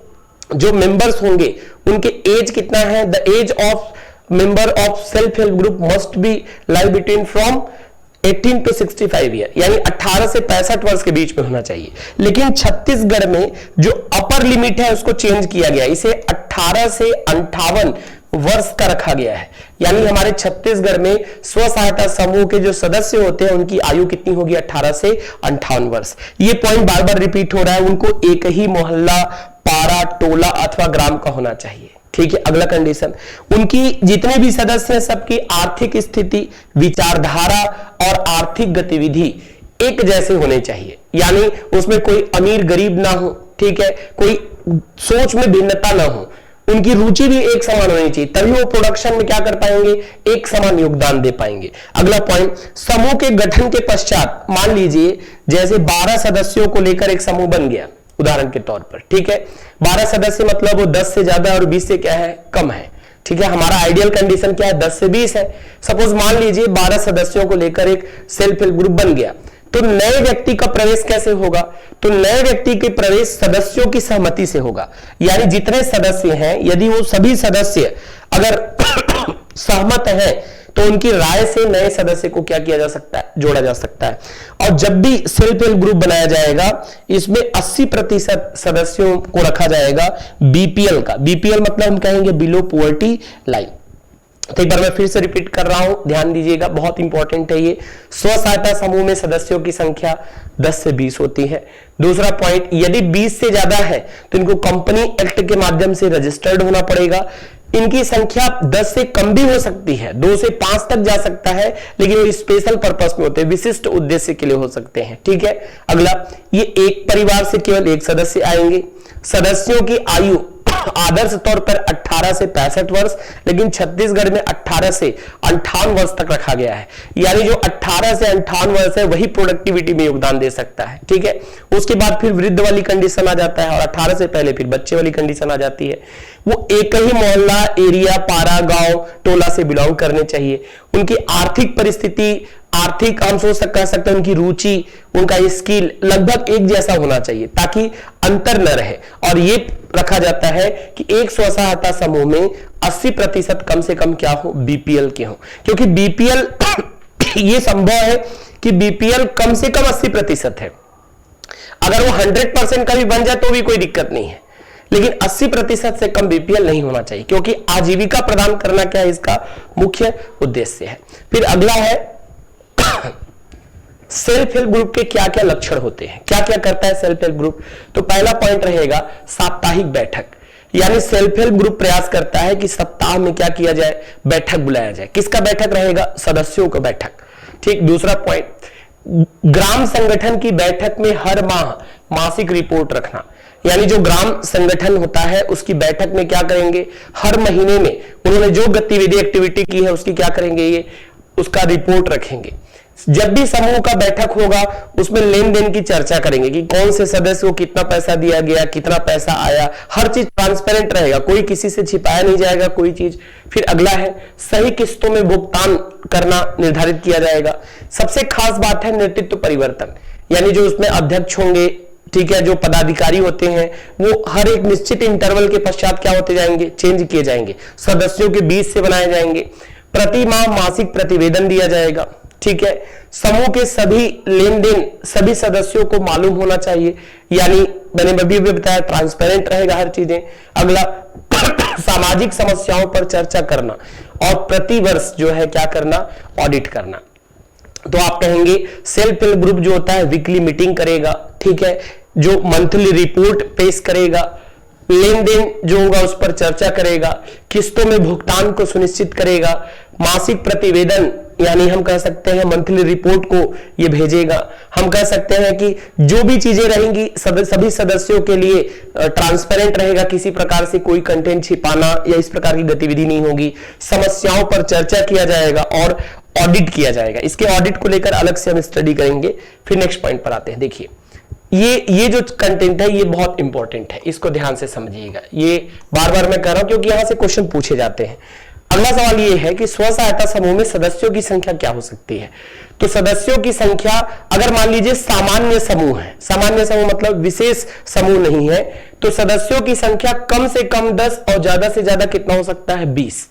जो मेंबर्स होंगे उनके एज कितना है? The age of member of self help group must be lie between from 18 to 65 year, यानी 18 से 65 वर्ष के बीच में होना चाहिए। लेकिन छत्तीसगढ़ में जो अपर लिमिट है उसको चेंज किया गया, इसे 18 से 58 वर्ष का रखा गया है। यानी हमारे छत्तीसगढ़ में स्व सहायता समूह के जो सदस्य होते हैं उनकी आयु कितनी होगी? 18 से 58 वर्ष। ये पॉइंट बार बार रिपीट हो रहा है, उनको एक ही मोहल्ला, पारा, टोला अथवा ग्राम का होना चाहिए, ठीक है। अगला कंडीशन, उनकी जितने भी सदस्य हैं सबकी आर्थिक स्थिति, विचारधारा और आर्थिक गतिविधि एक जैसे होने चाहिए, यानी उसमें कोई अमीर गरीब ना हो, ठीक है, कोई सोच में भिन्नता ना हो, उनकी रुचि भी एक समान होनी चाहिए, तभी वो प्रोडक्शन में क्या कर पाएंगे, एक समान योगदान दे पाएंगे। अगला पॉइंट, समूह के गठन के पश्चात मान लीजिए जैसे 12 सदस्यों को लेकर एक समूह बन गया उदाहरण के तौर पर, ठीक है। 12 सदस्य मतलब वो 10 से ज्यादा और 20 से क्या है, कम है, ठीक है। हमारा आइडियल कंडीशन क्या है, 10 से 20 है। सपोज मान लीजिए 12 सदस्यों को लेकर एक सेल्फ हेल्प ग्रुप बन गया, तो नए व्यक्ति का प्रवेश कैसे होगा, तो नए व्यक्ति के प्रवेश सदस्यों की सहमति से होगा, यानी जितने सदस्य हैं यदि वो सभी सदस्य अगर सहमत हैं तो उनकी राय से नए सदस्य को क्या किया जा सकता है, जोड़ा जा सकता है। और जब भी सेल्फ हेल्प ग्रुप बनाया जाएगा इसमें 80% सदस्यों को रखा जाएगा बीपीएल का। बीपीएल मतलब हम कहेंगे बिलो पॉवर्टी लाइन। तो एक बार मैं फिर से रिपीट कर रहा हूं, ध्यान दीजिएगा, बहुत इंपॉर्टेंट है ये। स्व सहायता समूह में सदस्यों की संख्या 10 से 20 होती है। दूसरा पॉइंट, यदि 20 से ज्यादा है तो इनको कंपनी एक्ट के माध्यम से रजिस्टर्ड होना पड़ेगा। इनकी संख्या 10 से कम भी हो सकती है, 2 से 5 तक जा सकता है, लेकिन वो स्पेशल पर्पस में होते हैं, विशिष्ट उद्देश्य के लिए हो सकते हैं, ठीक है। अगला, ये एक परिवार से केवल एक सदस्य आएंगे। सदस्यों की आयु आदर्श तौर पर 18 से 65 वर्ष, लेकिन छत्तीसगढ़ में 18 से 58 वर्ष तक रखा गया है, यानी जो 18 से 58 वर्ष है वही प्रोडक्टिविटी में योगदान दे सकता है, ठीक है। उसके बाद फिर वृद्ध वाली कंडीशन आ जाता है और 18 से पहले फिर बच्चे वाली कंडीशन आ जाती है। वो एक ही मोहल्ला, एरिया, पारा, गांव, टोला से बिलोंग करने चाहिए। उनकी आर्थिक परिस्थिति, आर्थिक हम कह सकते हैं उनकी रुचि, उनका स्किल लगभग एक जैसा होना चाहिए ताकि अंतर न रहे। और ये रखा जाता है कि एक स्व सहायता समूह में 80% कम से कम क्या हो, बीपीएल के हो, क्योंकि बीपीएल ये संभव है कि बीपीएल कम से कम 80% है। अगर वो 100% का भी बन जाए तो भी कोई दिक्कत नहीं है, लेकिन 80% से कम बीपीएल नहीं होना चाहिए, क्योंकि आजीविका प्रदान करना क्या है इसका मुख्य उद्देश्य है। फिर अगला है सेल्फ हेल्प ग्रुप के क्या क्या लक्षण होते हैं, क्या क्या करता है सेल्फ हेल्प ग्रुप। तो पहला पॉइंट रहेगा साप्ताहिक बैठक, यानी सेल्फ हेल्प ग्रुप प्रयास करता है कि सप्ताह में क्या किया जाए, बैठक बुलाया जाए। किसका बैठक रहेगा, सदस्यों का बैठक, ठीक। दूसरा पॉइंट, ग्राम संगठन की बैठक में हर माह मासिक रिपोर्ट रखना, यानी जो ग्राम संगठन होता है उसकी बैठक में क्या करेंगे, हर महीने में उन्होंने जो गतिविधि एक्टिविटी की है उसकी क्या करेंगे, ये उसका रिपोर्ट रखेंगे। जब भी समूह का बैठक होगा उसमें लेन देन की चर्चा करेंगे कि कौन से सदस्य को कितना पैसा दिया गया, कितना पैसा आया, हर चीज ट्रांसपेरेंट रहेगा, कोई किसी से छिपाया नहीं जाएगा कोई चीज। फिर अगला है सही किस्तों में भुगतान करना निर्धारित किया जाएगा। सबसे खास बात है नेतृत्व परिवर्तन, यानी जो उसमें अध्यक्ष होंगे, ठीक है, जो पदाधिकारी होते हैं वो हर एक निश्चित इंटरवल के पश्चात क्या होते जाएंगे, चेंज किए जाएंगे, सदस्यों के बीच से बनाए जाएंगे। प्रति माह मासिक प्रतिवेदन दिया जाएगा, ठीक है। समूह के सभी लेन देन सभी सदस्यों को मालूम होना चाहिए, यानी मैंने अभी बताया ट्रांसपेरेंट रहेगा हर चीजें। अगला सामाजिक समस्याओं पर चर्चा करना और प्रति वर्ष जो है क्या करना, ऑडिट करना। तो आप कहेंगे सेल्फ हेल्प ग्रुप जो होता है वीकली मीटिंग करेगा, ठीक है, जो मंथली रिपोर्ट पेश करेगा, लेन देन जो होगा उस पर चर्चा करेगा, किस्तों में भुगतान को सुनिश्चित करेगा, मासिक प्रतिवेदन यानी हम कह सकते हैं मंथली रिपोर्ट को ये भेजेगा। हम कह सकते हैं कि जो भी चीजें रहेंगी सभी सदस्यों के लिए ट्रांसपेरेंट रहेगा, किसी प्रकार से कोई कंटेंट छिपाना या इस प्रकार की गतिविधि नहीं होगी। समस्याओं पर चर्चा किया जाएगा और ऑडिट किया जाएगा। इसके ऑडिट को लेकर अलग से हम स्टडी करेंगे। फिर नेक्स्ट पॉइंट पर आते हैं। देखिए ये जो कंटेंट है ये बहुत इंपॉर्टेंट है, इसको ध्यान से समझिएगा। ये बार बार मैं कह रहा हूं क्योंकि यहां से क्वेश्चन पूछे जाते हैं। अगला सवाल ये है कि स्व सहायता समूह में सदस्यों की संख्या क्या हो सकती है। तो सदस्यों की संख्या अगर मान लीजिए सामान्य समूह है, सामान्य समूह मतलब विशेष समूह नहीं है, तो सदस्यों की संख्या कम से कम 10 और ज्यादा से ज्यादा कितना हो सकता है, 20।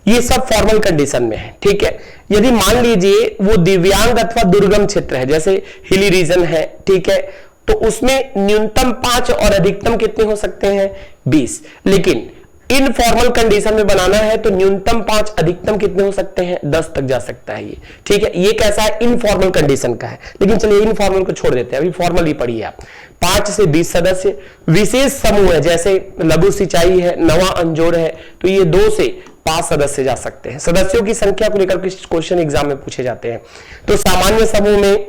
ये सब फॉर्मल कंडीशन में है, ठीक है। यदि मान लीजिए वो दिव्यांग अथवा दुर्गम क्षेत्र है, जैसे हिली रीजन है, ठीक है, तो उसमें न्यूनतम 5 और अधिकतम कितने हो सकते हैं, 20। लेकिन इनफॉर्मल कंडीशन में बनाना है तो न्यूनतम 5, अधिकतम कितने हो सकते हैं, 10 तक जा सकता है ये। ठीक है, ये कैसा है, इनफॉर्मल कंडीशन का है। लेकिन चलिए इनफॉर्मल को छोड़ देते हैं, अभी फॉर्मल ही पढ़िए आप। 5 से 20 सदस्य, विशेष समूह है जैसे लघु सिंचाई है, नवा अंजोर है, तो ये 2 से 5 सदस्य जा सकते हैं। सदस्यों की संख्या को लेकर कुछ क्वेश्चन एग्जाम में पूछे जाते हैं। तो सामान्य समूह में,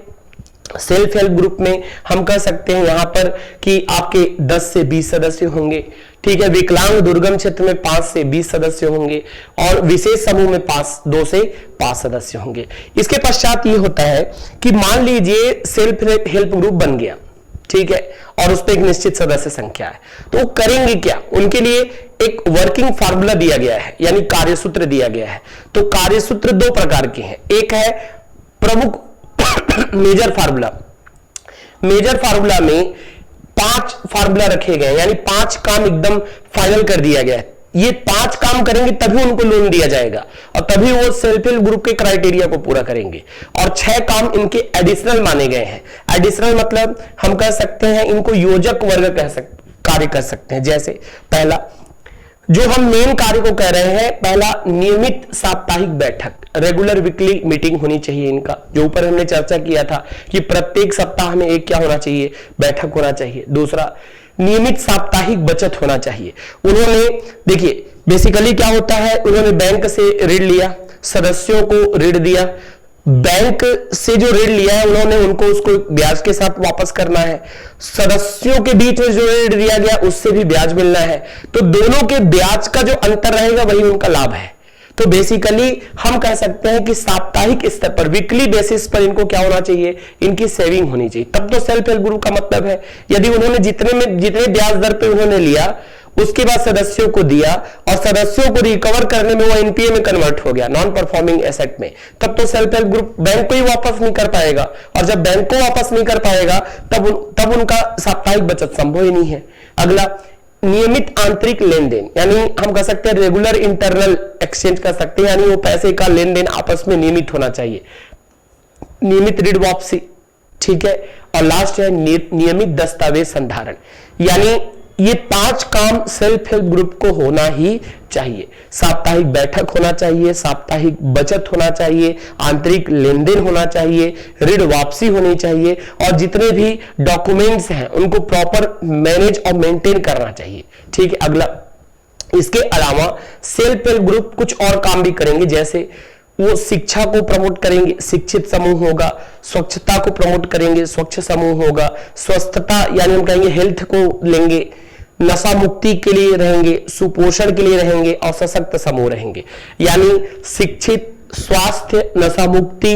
सेल्फ हेल्प ग्रुप में हम कह सकते हैं यहां पर कि आपके 10 से 20 सदस्य होंगे। ठीक है, विकलांग दुर्गम क्षेत्र में 5 से 20 सदस्य होंगे और विशेष समूह में 2 से 5 सदस्य होंगे। इसके पश्चात ये होता है कि मान लीजिए सेल्फ हेल्प ग्रुप बन गया, ठीक है, और उस पर एक निश्चित सदस्य संख्या है, तो वो करेंगे क्या, उनके लिए एक वर्किंग फार्मूला दिया गया है, यानी कार्यसूत्र दिया गया है। तो कार्यसूत्र 2 प्रकार के हैं। एक है प्रमुख मेजर फार्मूला। मेजर फार्मूला में 5 फार्मूला रखे गए, यानी 5 काम एकदम फाइनल कर दिया गया है। ये 5 काम करेंगे तभी उनको लोन दिया जाएगा और तभी वो सेल्फ हेल्प ग्रुप के क्राइटेरिया को पूरा करेंगे। और 6 काम इनके एडिशनल माने गए हैं। एडिशनल मतलब हम कह सकते हैं इनको योजक वर्ग कार्य कर सकते हैं। जैसे पहला जो हम मेन कार्य को कह रहे हैं, पहला नियमित साप्ताहिक बैठक, रेगुलर वीकली मीटिंग होनी चाहिए इनका, जो ऊपर हमने चर्चा किया था कि प्रत्येक सप्ताह में एक क्या होना चाहिए, बैठक होना चाहिए। दूसरा नियमित साप्ताहिक बचत होना चाहिए। उन्होंने देखिए बेसिकली क्या होता है, उन्होंने बैंक से ऋण लिया, सदस्यों को ऋण दिया, बैंक से जो ऋण लिया है उन्होंने उनको उसको ब्याज के साथ वापस करना है, सदस्यों के बीच में जो ऋण दिया गया उससे भी ब्याज मिलना है, तो दोनों के ब्याज का जो अंतर रहेगा वही उनका लाभ है। तो बेसिकली हम कह सकते हैं कि साप्ताहिक स्तर पर, वीकली बेसिस पर इनको क्या होना चाहिए, इनकी सेविंग होनी चाहिए। तब तो सेल्फ हेल्प ग्रुप का मतलब है। यदि उन्होंने जितने ब्याज दर पे उन्होंने लिया उसके बाद सदस्यों को दिया और सदस्यों को रिकवर करने में वो एनपीए में कन्वर्ट हो गया, नॉन परफॉर्मिंग एसेट में, तब तो सेल्फ हेल्प ग्रुप बैंक को ही वापस नहीं कर पाएगा। और जब बैंक को वापस नहीं कर पाएगा तब उनका साप्ताहिक बचत संभव ही नहीं है। अगला नियमित आंतरिक लेन देन, यानी हम कह सकते हैं रेगुलर इंटरनल एक्सचेंज कर सकते हैं, यानी वो पैसे का लेन देन आपस में नियमित होना चाहिए। नियमित ऋण वापसी, ठीक है। और लास्ट है नियमित दस्तावेज संधारण, यानी ये 5 काम सेल्फ हेल्प ग्रुप को होना ही चाहिए। साप्ताहिक बैठक होना चाहिए, साप्ताहिक बचत होना चाहिए, आंतरिक लेन देन होना चाहिए, ऋण वापसी होनी चाहिए और जितने भी डॉक्यूमेंट्स हैं उनको प्रॉपर मैनेज और मेंटेन करना चाहिए। ठीक है। अगला, इसके अलावा सेल्फ हेल्प ग्रुप कुछ और काम भी करेंगे, जैसे वो शिक्षा को प्रमोट करेंगे, शिक्षित समूह होगा, स्वच्छता को प्रमोट करेंगे, स्वच्छ समूह होगा, स्वस्थता यानी हम कहेंगे हेल्थ को लेंगे, नशा मुक्ति के लिए रहेंगे, सुपोषण के लिए रहेंगे और सशक्त समूह रहेंगे। यानी शिक्षित, स्वास्थ्य, नशा मुक्ति,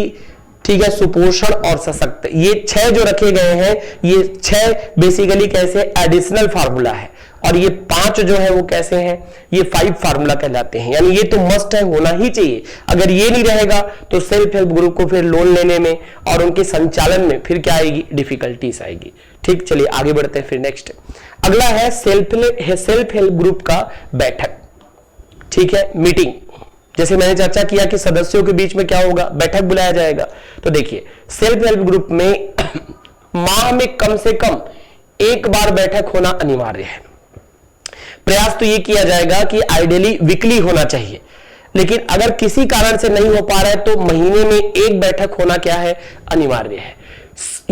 ठीक है, सुपोषण और सशक्त, ये 6 जो रखे गए हैं, ये 6 बेसिकली कैसे एडिशनल फार्मूला है और ये 5 जो है वो कैसे हैं, ये 5 फार्मूला कहलाते हैं। यानी ये तो मस्ट है, होना ही चाहिए। अगर ये नहीं रहेगा तो सेल्फ हेल्प ग्रुप को फिर लोन लेने में और उनके संचालन में फिर क्या आएगी, डिफिकल्टीज आएगी। ठीक, चलिए आगे बढ़ते हैं। फिर नेक्स्ट अगला है सेल्फ हेल्प ग्रुप का बैठक, ठीक है, मीटिंग। जैसे मैंने चर्चा किया कि सदस्यों के बीच में क्या होगा, बैठक बुलाया जाएगा। तो देखिए सेल्फ हेल्प ग्रुप में माह में कम से कम एक बार बैठक होना अनिवार्य है। प्रयास तो यह किया जाएगा कि आइडियली वीकली होना चाहिए, लेकिन अगर किसी कारण से नहीं हो पा रहा है तो महीने में एक बैठक होना क्या है, अनिवार्य है।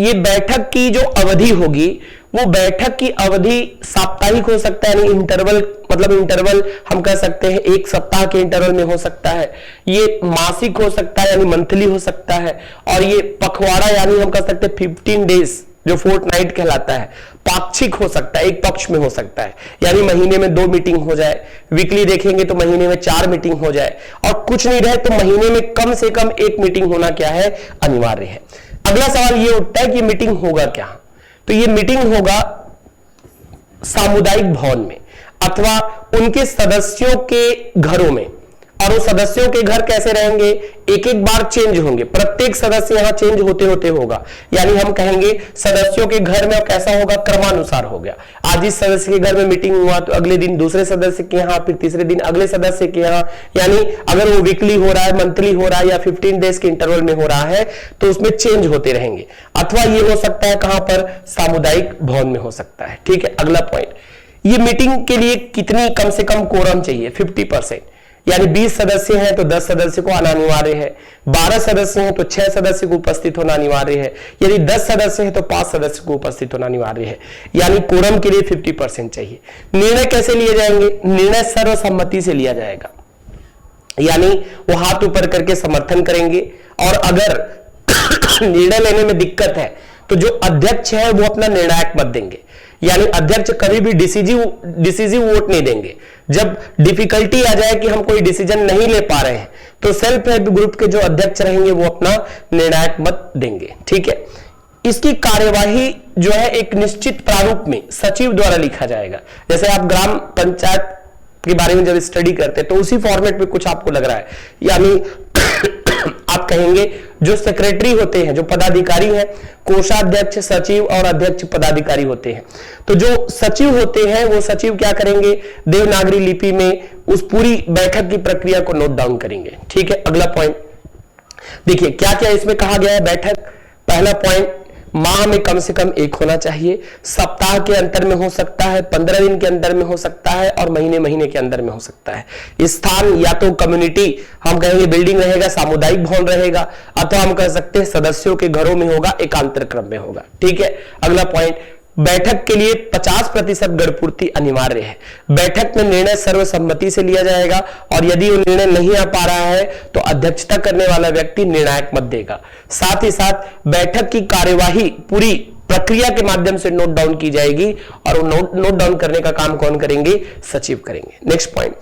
ये बैठक की जो अवधि होगी वो बैठक की अवधि साप्ताहिक हो सकता है, यानी इंटरवल हम कह सकते हैं 1 सप्ताह के इंटरवल में हो सकता है, ये मासिक हो सकता है यानी मंथली हो सकता है, और ये पखवाड़ा यानी हम कह सकते हैं 15 डेज जो फोर्टनाइट कहलाता है, पाक्षिक हो सकता है, एक पक्ष में हो सकता है, यानी महीने में 2 मीटिंग हो जाए, वीकली देखेंगे तो महीने में 4 मीटिंग हो जाए, और कुछ नहीं रहे तो महीने में कम से कम 1 मीटिंग होना क्या है, अनिवार्य है। अगला सवाल ये उठता है कि मीटिंग होगा क्या, तो ये मीटिंग होगा सामुदायिक भवन में अथवा उनके सदस्यों के घरों में, और वो सदस्यों के घर कैसे रहेंगे, एक एक बार चेंज होंगे, प्रत्येक सदस्य यहां चेंज होते होते होगा, यानी हम कहेंगे सदस्यों के घर में कैसा होगा, क्रमानुसार हो गया। आज इस सदस्य के घर में मीटिंग हुआ तो अगले दिन दूसरे सदस्य के यहाँ, फिर तीसरे दिन अगले सदस्य के यहाँ, यानी अगर वो वीकली हो रहा है, मंथली हो रहा है या 15 डेज के इंटरवल में हो रहा है तो उसमें चेंज होते रहेंगे। अथवा ये हो सकता है कहां पर, सामुदायिक भवन में हो सकता है। ठीक है। अगला पॉइंट, ये मीटिंग के लिए कितनी कम से कम कोरम चाहिए? 50%, यानी 20 सदस्य हैं तो 10 सदस्य को आना अनिवार्य है, 12 सदस्य हैं तो 6 सदस्य को उपस्थित होना अनिवार्य है, यदि 10 सदस्य हैं तो 5 सदस्य को उपस्थित होना अनिवार्य है, यानी कोरम के लिए 50% चाहिए। निर्णय कैसे लिए जाएंगे? निर्णय सर्वसम्मति से लिया जाएगा, यानी वो हाथ ऊपर करके समर्थन करेंगे, और अगर निर्णय लेने में दिक्कत है तो जो अध्यक्ष है वो अपना निर्णायक मत देंगे, यानी अध्यक्ष कभी भी डिसीजिव वोट नहीं देंगे। जब डिफिकल्टी आ जाए कि हम कोई डिसीजन नहीं ले पा रहे हैं तो सेल्फ हेल्प ग्रुप के जो अध्यक्ष रहेंगे वो अपना निर्णायक मत देंगे। ठीक है, इसकी कार्यवाही जो है एक निश्चित प्रारूप में सचिव द्वारा लिखा जाएगा। जैसे आप ग्राम पंचायत के बारे में जब स्टडी करते हैं तो उसी फॉर्मेट में कुछ आपको लग रहा है, यानी आप कहेंगे जो सेक्रेटरी होते हैं, जो पदाधिकारी हैं, कोषाध्यक्ष, सचिव और अध्यक्ष पदाधिकारी होते हैं। तो जो सचिव होते हैं वो सचिव क्या करेंगे? देवनागरी लिपि में उस पूरी बैठक की प्रक्रिया को नोट डाउन करेंगे। ठीक है, अगला पॉइंट देखिए क्या क्या इसमें कहा गया है। बैठक, पहला पॉइंट, माह में कम से कम एक होना चाहिए, सप्ताह के अंतर में हो सकता है, 15 दिन के अंदर में हो सकता है, और महीने के अंदर में हो सकता है। स्थान या तो कम्युनिटी, हम कहेंगे बिल्डिंग रहेगा, सामुदायिक भवन रहेगा, अथवा हम कह सकते हैं सदस्यों के घरों में होगा, एकांतर क्रम में होगा। ठीक है, अगला पॉइंट, बैठक के लिए 50% गणपूर्ति अनिवार्य है। बैठक में निर्णय सर्वसम्मति से लिया जाएगा, और यदि वो निर्णय नहीं आ पा रहा है तो अध्यक्षता करने वाला व्यक्ति निर्णायक मत देगा। साथ ही साथ बैठक की कार्यवाही पूरी प्रक्रिया के माध्यम से नोट डाउन की जाएगी, और वो नोट डाउन करने का काम कौन करेंगे? सचिव करेंगे। Next point,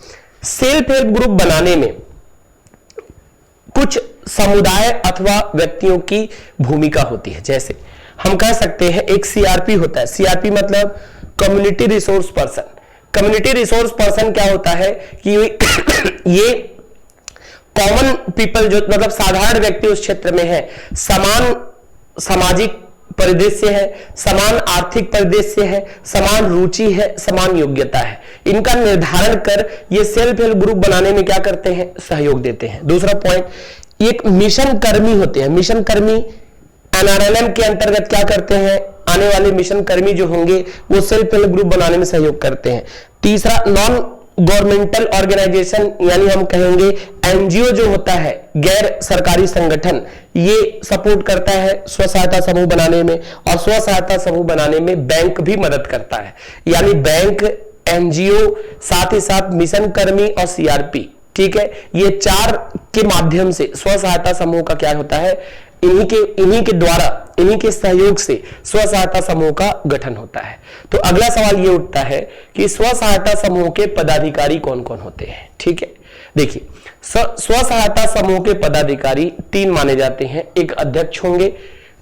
self help group बनाने में कुछ समुदाय अथवा व्यक्तियों की भूमिका होती है। जैसे हम कह सकते हैं एक सीआरपी होता है। सीआरपी मतलब community resource person. Community resource person क्या होता है कि ये कॉमन पीपल, जो मतलब साधारण व्यक्ति उस क्षेत्र में है, समान सामाजिक परिदृश्य है, समान आर्थिक परिदृश्य है, समान रुचि है, समान योग्यता है, इनका निर्धारण कर ये सेल्फ हेल्प ग्रुप बनाने में क्या करते हैं? सहयोग देते हैं। दूसरा पॉइंट, एक मिशन कर्मी होते हैं। मिशन कर्मी एनआरएलएम के अंतर्गत क्या करते हैं? आने वाले मिशन कर्मी जो होंगे वो सेल्फ हेल्प ग्रुप बनाने में सहयोग करते हैं। तीसरा, नॉन गवर्नमेंटल ऑर्गेनाइजेशन, यानी हम कहेंगे एनजीओ जो होता है, गैर सरकारी संगठन, ये सपोर्ट करता है स्व सहायता समूह बनाने में, और स्व सहायता समूह बनाने में बैंक भी मदद करता है, यानी बैंक, एनजीओ, साथ ही साथ मिशन कर्मी और सीआरपी। ठीक है, ये चार के माध्यम से स्व सहायता समूह का क्या होता है? इन्हीं के द्वारा, इन्हीं के सहयोग से स्व सहायता समूह का गठन होता है। तो अगला सवाल ये उठता है कि स्व सहायता समूह के पदाधिकारी कौन कौन होते हैं? ठीक है, देखिए स्व सहायता समूह के पदाधिकारी 3 माने जाते हैं। एक अध्यक्ष होंगे,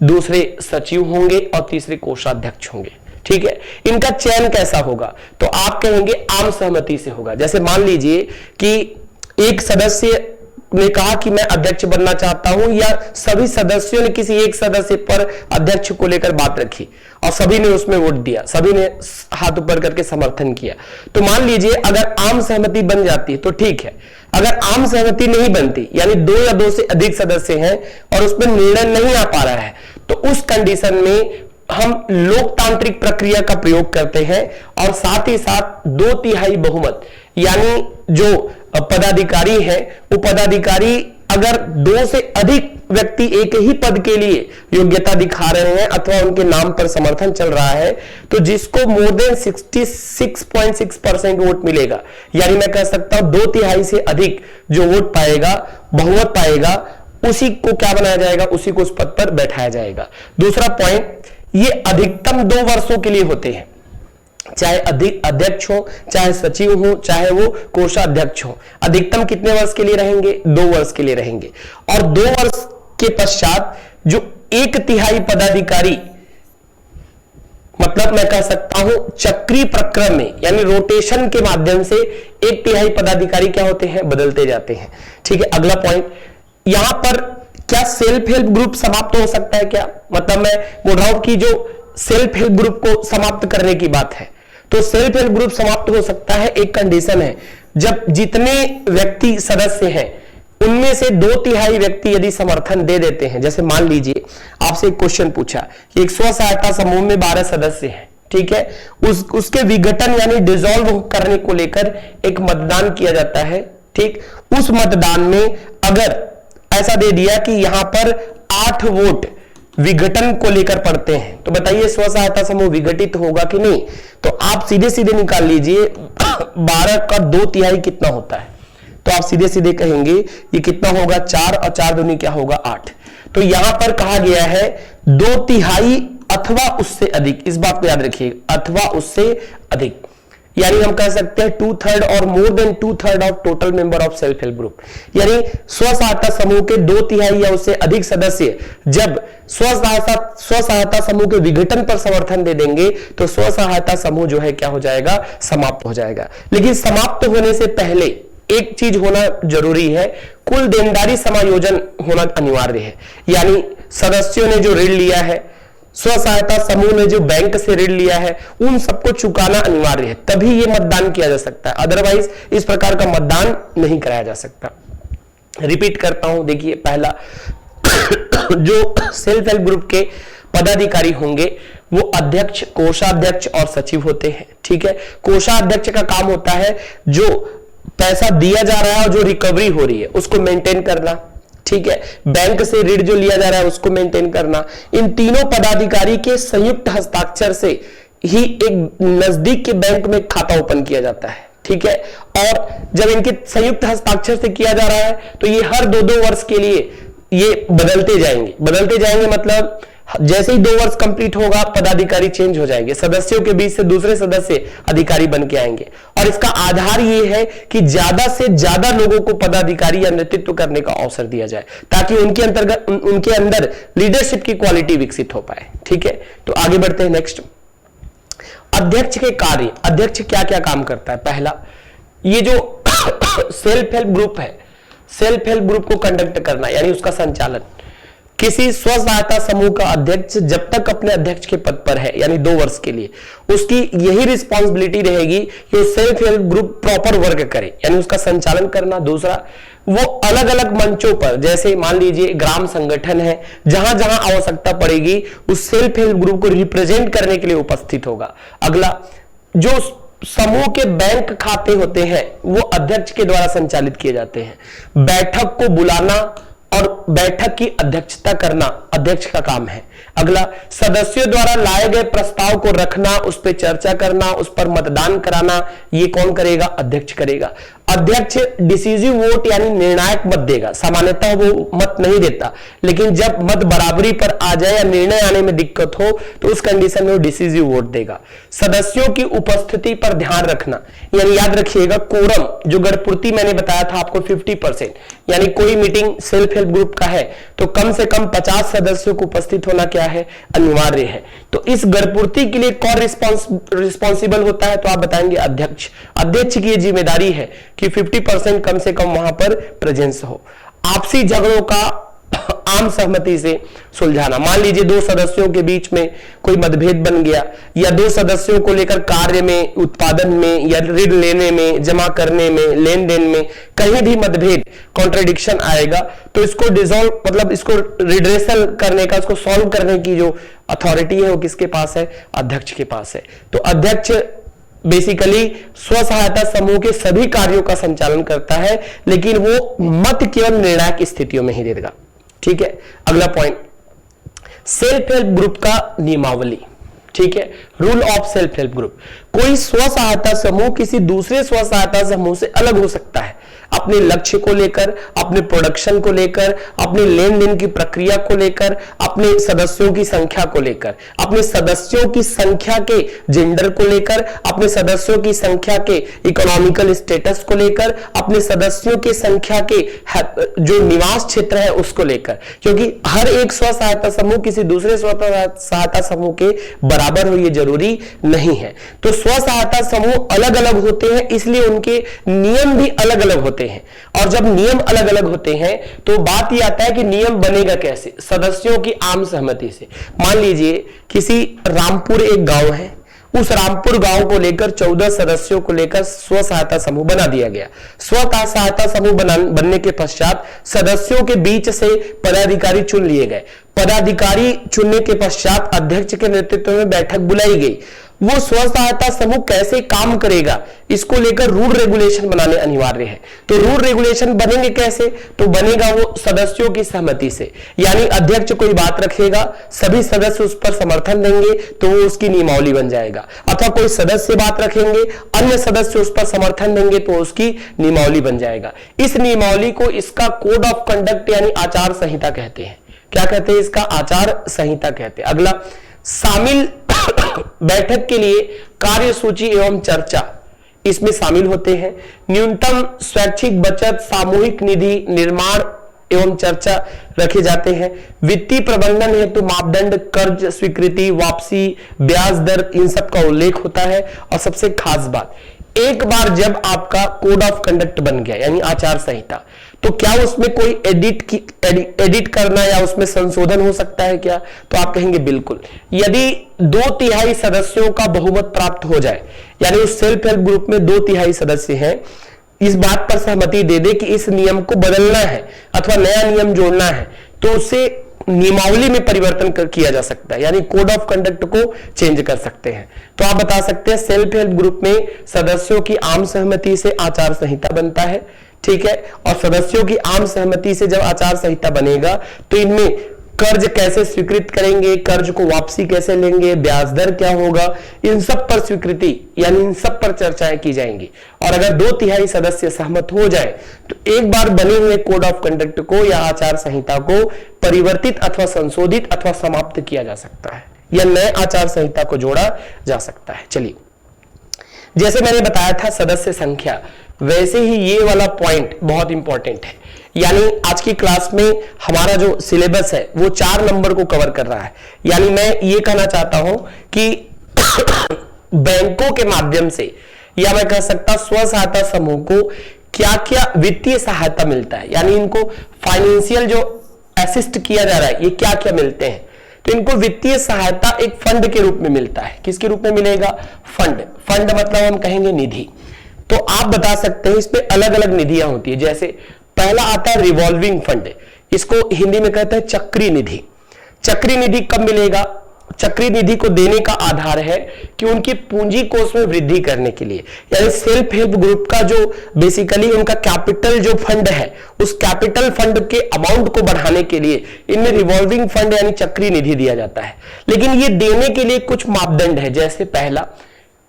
दूसरे सचिव होंगे, और तीसरे कोषाध्यक्ष होंगे। ठीक है, इनका चयन कैसा होगा? तो आप कहेंगे आम सहमति से होगा। जैसे मान लीजिए कि एक सदस्य ने कहा कि मैं अध्यक्ष बनना चाहता हूं, या सभी सदस्यों ने किसी एक सदस्य पर अध्यक्ष को लेकर बात रखी और सभी ने उसमें वोट दिया, सभी ने हाथ ऊपर करके समर्थन किया, तो मान लीजिए अगर आम सहमति बन जाती है तो ठीक है। अगर आम सहमति नहीं बनती, यानी 2 या 2 से अधिक सदस्य हैं और उसमें निर्णय नहीं आ पा रहा है, तो उस कंडीशन में हम लोकतांत्रिक प्रक्रिया का प्रयोग करते हैं, और साथ ही साथ 2/3 बहुमत, यानी जो पदाधिकारी है वो पदाधिकारी अगर 2 से अधिक व्यक्ति एक ही पद के लिए योग्यता दिखा रहे हैं अथवा उनके नाम पर समर्थन चल रहा है, तो जिसको मोर देन 66.6% वोट मिलेगा, यानी मैं कह सकता हूं 2/3 से अधिक जो वोट पाएगा, बहुमत पाएगा, उसी को क्या बनाया जाएगा? उसी को उस पद पर बैठाया जाएगा। दूसरा पॉइंट, ये अधिकतम 2 वर्षों के लिए होते हैं, चाहे अध्यक्ष हो, चाहे सचिव हो, चाहे वो कोषाध्यक्ष हो। अधिकतम कितने वर्ष के लिए रहेंगे? 2 वर्ष के लिए रहेंगे। और 2 वर्ष के पश्चात जो 1/3 पदाधिकारी, मतलब मैं कह सकता हूं चक्रीय प्रक्रम में, यानी रोटेशन के माध्यम से 1/3 पदाधिकारी क्या होते हैं? बदलते जाते हैं। ठीक है, अगला पॉइंट, यहां पर क्या सेल्फ हेल्प ग्रुप समाप्त हो सकता है क्या? मतलब मैं बोल रहा हूं कि जो सेल्फ हेल्प ग्रुप को समाप्त करने की बात है, तो सेल्फ हेल्प ग्रुप समाप्त हो सकता है, एक कंडीशन है, जब जितने व्यक्ति सदस्य हैं उनमें से 2/3 व्यक्ति यदि समर्थन दे देते हैं। जैसे मान लीजिए आपसे एक क्वेश्चन पूछा कि एक स्व सहायता समूह में 12 सदस्य हैं, ठीक है, उसके विघटन यानी डिसॉल्व करने को लेकर एक मतदान किया जाता है। ठीक, उस मतदान में अगर ऐसा दे दिया कि यहां पर 8 वोट विघटन को लेकर पड़ते हैं, तो बताइए स्व सहायता समूह विघटित होगा कि नहीं? तो आप सीधे सीधे निकाल लीजिए 12 का 2/3 कितना होता है, तो आप सीधे सीधे कहेंगे ये कितना होगा, 4 और 4 दूनी क्या होगा, 8। तो यहां पर कहा गया है 2/3 अथवा उससे अधिक, इस बात को याद रखिएगा, अथवा उससे अधिक, यानी हम कह सकते हैं 2/3 और more than 2/3 of total member of self help group, यानी स्व सहायता समूह के 2/3 या उससे अधिक सदस्य जब स्व सहायता समूह के विघटन पर समर्थन दे देंगे तो स्व सहायता समूह जो है क्या हो जाएगा, समाप्त हो जाएगा। लेकिन समाप्त होने से पहले एक चीज होना जरूरी है, कुल देनदारी समायोजन होना अनिवार्य है, यानी सदस्यों ने जो ऋण लिया है, स्व सहायता समूह ने जो बैंक से ऋण लिया है, उन सबको चुकाना अनिवार्य है, तभी यह मतदान किया जा सकता है, अदरवाइज इस प्रकार का मतदान नहीं कराया जा सकता। रिपीट करता हूं, देखिए पहला जो सेल्फ हेल्प ग्रुप के पदाधिकारी होंगे वो अध्यक्ष, कोषाध्यक्ष और सचिव होते हैं। ठीक है, कोषाध्यक्ष का काम होता है जो पैसा दिया जा रहा है और जो रिकवरी हो रही है उसको मेंटेन करना। ठीक है, बैंक से ऋण जो लिया जा रहा है उसको मेंटेन करना। इन तीनों पदाधिकारी के संयुक्त हस्ताक्षर से ही एक नजदीक के बैंक में खाता ओपन किया जाता है। ठीक है, और जब इनके संयुक्त हस्ताक्षर से किया जा रहा है तो ये हर 2-2 वर्ष के लिए ये बदलते जाएंगे मतलब जैसे ही 2 वर्ष कंप्लीट होगा पदाधिकारी चेंज हो जाएंगे, सदस्यों के बीच से दूसरे सदस्य अधिकारी बन के आएंगे। और इसका आधार ये है कि ज्यादा से ज्यादा लोगों को पदाधिकारी या नेतृत्व करने का अवसर दिया जाए ताकि उनके अंदर लीडरशिप की क्वालिटी विकसित हो पाए। ठीक है, तो आगे बढ़ते हैं नेक्स्ट। अध्यक्ष के कार्य, अध्यक्ष क्या क्या काम करता है? पहला, ये जो सेल्फ हेल्प ग्रुप है, सेल्फ हेल्प ग्रुप को कंडक्ट करना यानी उसका संचालन। किसी स्व सहायता समूह का अध्यक्ष जब तक अपने अध्यक्ष के पद पर है यानी 2 वर्ष के लिए, उसकी यही रिस्पॉन्सिबिलिटी रहेगी कि self help group proper work करे यानी उसका संचालन करना। दूसरा, वो अलग अलग मंचों पर, जैसे मान लीजिए ग्राम संगठन है, जहां जहां आवश्यकता पड़ेगी उस सेल्फ हेल्प ग्रुप को रिप्रेजेंट करने के लिए उपस्थित होगा। अगला, जो समूह के बैंक खाते होते हैं वो अध्यक्ष के द्वारा संचालित किए जाते हैं। बैठक को बुलाना और बैठक की अध्यक्षता करना अध्यक्ष का काम है। अगला, सदस्यों द्वारा लाए गए प्रस्ताव को रखना, उस पर चर्चा करना, उस पर मतदान कराना, ये कौन करेगा? अध्यक्ष करेगा। अध्यक्ष डिसीजिव वोट यानी निर्णायक मत देगा। सामान्यतः वो मत नहीं देता, लेकिन जब मत बराबरी पर आ जाए या निर्णय आने में दिक्कत हो तो उस कंडीशन में वो डिसीजिव वोट देगा। सदस्यों की उपस्थिति पर ध्यान रखना, यानी याद रखिएगा कोरम, जो गढ़पूर्ति मैंने बताया था आपको 50%, यानी कोई मीटिंग सेल्फ हेल्प ग्रुप का है तो कम से कम 50 सदस्यों को उपस्थित होना क्या है? अनिवार्य है। तो इस गढ़पूर्ति के लिए कौन रिस्पॉन्सिबल होता है? तो आप बताएंगे अध्यक्ष। अध्यक्ष की जिम्मेदारी है कि 50% कम से कम वहां पर प्रेजेंस हो। आपसी झगड़ों का आम सहमति से सुलझाना, मान लीजिए 2 सदस्यों के बीच में कोई मतभेद बन गया या 2 सदस्यों को लेकर कार्य में, उत्पादन में या ऋण लेने में, जमा करने में, लेन देन में कहीं भी मतभेद, कॉन्ट्रडिक्शन आएगा तो इसको डिसॉल्व मतलब इसको रिड्रेसल करने का, इसको सॉल्व करने की जो अथॉरिटी है वो किसके पास है? अध्यक्ष के पास है। तो अध्यक्ष बेसिकली स्व सहायता समूह के सभी कार्यों का संचालन करता है, लेकिन वो मत केवल निर्णायक स्थितियों में ही देगा। ठीक है, अगला पॉइंट, सेल्फ हेल्प ग्रुप का नियमावली। ठीक है, rule of self help group. कोई स्व सहायता समूह किसी दूसरे स्व सहायता समूह से अलग हो सकता है अपने लक्ष्य को लेकर, अपने प्रोडक्शन को लेकर, अपने लेन देन की प्रक्रिया को लेकर, अपने सदस्यों की संख्या को लेकर, अपने सदस्यों की संख्या के जेंडर को लेकर, अपने सदस्यों की संख्या के इकोनॉमिकल स्टेटस को लेकर, अपने सदस्यों की संख्या के जो निवास क्षेत्र है उसको लेकर, क्योंकि हर एक स्व सहायता समूह किसी दूसरे स्व सहायता समूह के बराबर हो ये जरूरी नहीं है। तो स्व सहायता समूह अलग अलग होते हैं, इसलिए उनके नियम भी अलग अलग होते हैं। और जब नियम अलग अलग होते हैं तो बात यह आता है कि नियम बनेगा कैसे? सदस्यों की आम सहमति से। मान लीजिए किसी रामपुर एक गांव है, उस रामपुर गांव को लेकर 14 सदस्यों को लेकर स्व सहायता समूह बना दिया गया। स्व सहायता समूह बनने के पश्चात सदस्यों के बीच से पदाधिकारी चुन लिए गए। पदाधिकारी चुनने के पश्चात अध्यक्ष के नेतृत्व में बैठक बुलाई गई वो स्व सहायता समूह कैसे काम करेगा इसको लेकर रूल रेगुलेशन बनाने अनिवार्य है। तो रूल रेगुलेशन बनेंगे कैसे? तो बनेगा वो सदस्यों की सहमति से, यानी अध्यक्ष कोई बात रखेगा, सभी सदस्य उस पर समर्थन देंगे तो वो उसकी नियमावली बन जाएगा, अथवा कोई सदस्य बात रखेंगे, अन्य सदस्य उस पर समर्थन देंगे तो उसकी नियमावली बन जाएगा। इस नियमावली को इसका कोड ऑफ कंडक्ट यानी आचार संहिता कहते हैं। क्या कहते हैं? इसका आचार संहिता कहते हैं। अगला, शामिल बैठक के लिए कार्यसूची एवं चर्चा इसमें शामिल होते हैं। न्यूनतम स्वैच्छिक बचत, सामूहिक निधि निर्माण एवं चर्चा रखे जाते हैं। वित्तीय प्रबंधन हेतु मापदंड, कर्ज स्वीकृति, वापसी, ब्याज दर, इन सब का उल्लेख होता है। और सबसे खास बात, एक बार जब आपका कोड ऑफ कंडक्ट बन गया यानी आचार संहिता, तो क्या उसमें कोई एडिट करना या उसमें संशोधन हो सकता है क्या? तो आप कहेंगे बिल्कुल। यदि 2/3 सदस्यों का बहुमत प्राप्त हो जाए, यानी उस सेल्फ हेल्प ग्रुप में 2/3 सदस्य हैं, इस बात पर सहमति दे दे कि इस नियम को बदलना है अथवा नया नियम जोड़ना है, तो उसे नियमावली में परिवर्तन किया जा सकता है, यानी कोड ऑफ कंडक्ट को चेंज कर सकते हैं। तो आप बता सकते हैं सेल्फ हेल्प ग्रुप में सदस्यों की आम सहमति से आचार संहिता बनता है, ठीक है। और सदस्यों की आम सहमति से जब आचार संहिता बनेगा तो इनमें कर्ज कैसे स्वीकृत करेंगे, कर्ज को वापसी कैसे लेंगे, ब्याज दर क्या होगा, इन सब पर स्वीकृति यानी इन सब पर चर्चाएं की जाएंगी। और अगर 2/3 सदस्य सहमत हो जाए तो एक बार बने हुए कोड ऑफ कंडक्ट को या आचार संहिता को परिवर्तित अथवा संशोधित अथवा समाप्त किया जा सकता है या नए आचार संहिता को जोड़ा जा सकता है। चलिए, जैसे मैंने बताया था सदस्य संख्या, वैसे ही ये वाला पॉइंट बहुत इंपॉर्टेंट है। यानी आज की क्लास में हमारा जो सिलेबस है वो 4 नंबर को कवर कर रहा है। यानी मैं ये कहना चाहता हूं कि बैंकों के माध्यम से या मैं कह सकता स्व सहायता समूह को क्या क्या वित्तीय सहायता मिलता है, यानी इनको फाइनेंशियल जो असिस्ट किया जा रहा है ये क्या क्या मिलते हैं। तो इनको वित्तीय सहायता एक फंड के रूप में मिलता है। किसके रूप में मिलेगा? फंड। फंड मतलब हम कहेंगे निधि। तो आप बता सकते हैं इसमें अलग अलग निधियां होती है। जैसे पहला आता है रिवॉल्विंग फंड, इसको हिंदी में कहते हैं चक्री निधि। चक्री निधि कब मिलेगा? चक्री निधि को देने का आधार है कि उनकी पूंजी कोष में वृद्धि करने के लिए, यानी सेल्फ हेल्प ग्रुप का जो बेसिकली उनका कैपिटल जो फंड है उस कैपिटल फंड के अमाउंट को बढ़ाने के लिए इनमें रिवॉल्विंग फंड यानी चक्री निधि दिया जाता है। लेकिन ये देने के लिए कुछ मापदंड है। जैसे पहला,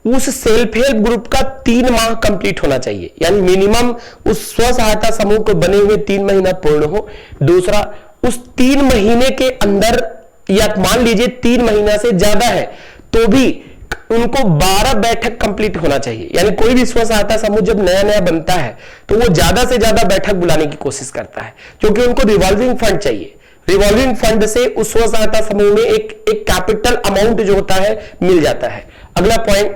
उस सेल्फ हेल्प ग्रुप का 3 माह कंप्लीट होना चाहिए, यानी मिनिमम उस स्व सहायता समूह को बने हुए 3 महीना पूर्ण हो। दूसरा, उस 3 महीने के अंदर या मान लीजिए 3 महीना से ज्यादा है तो भी उनको 12 बैठक कंप्लीट होना चाहिए। यानी कोई भी स्व सहायता समूह जब नया नया बनता है तो वो ज्यादा से ज्यादा बैठक बुलाने की कोशिश करता है, क्योंकि उनको रिवॉल्विंग फंड चाहिए। रिवॉल्विंग फंड से उस स्व सहायता समूह में एक कैपिटल अमाउंट जो होता है मिल जाता है। अगला पॉइंट,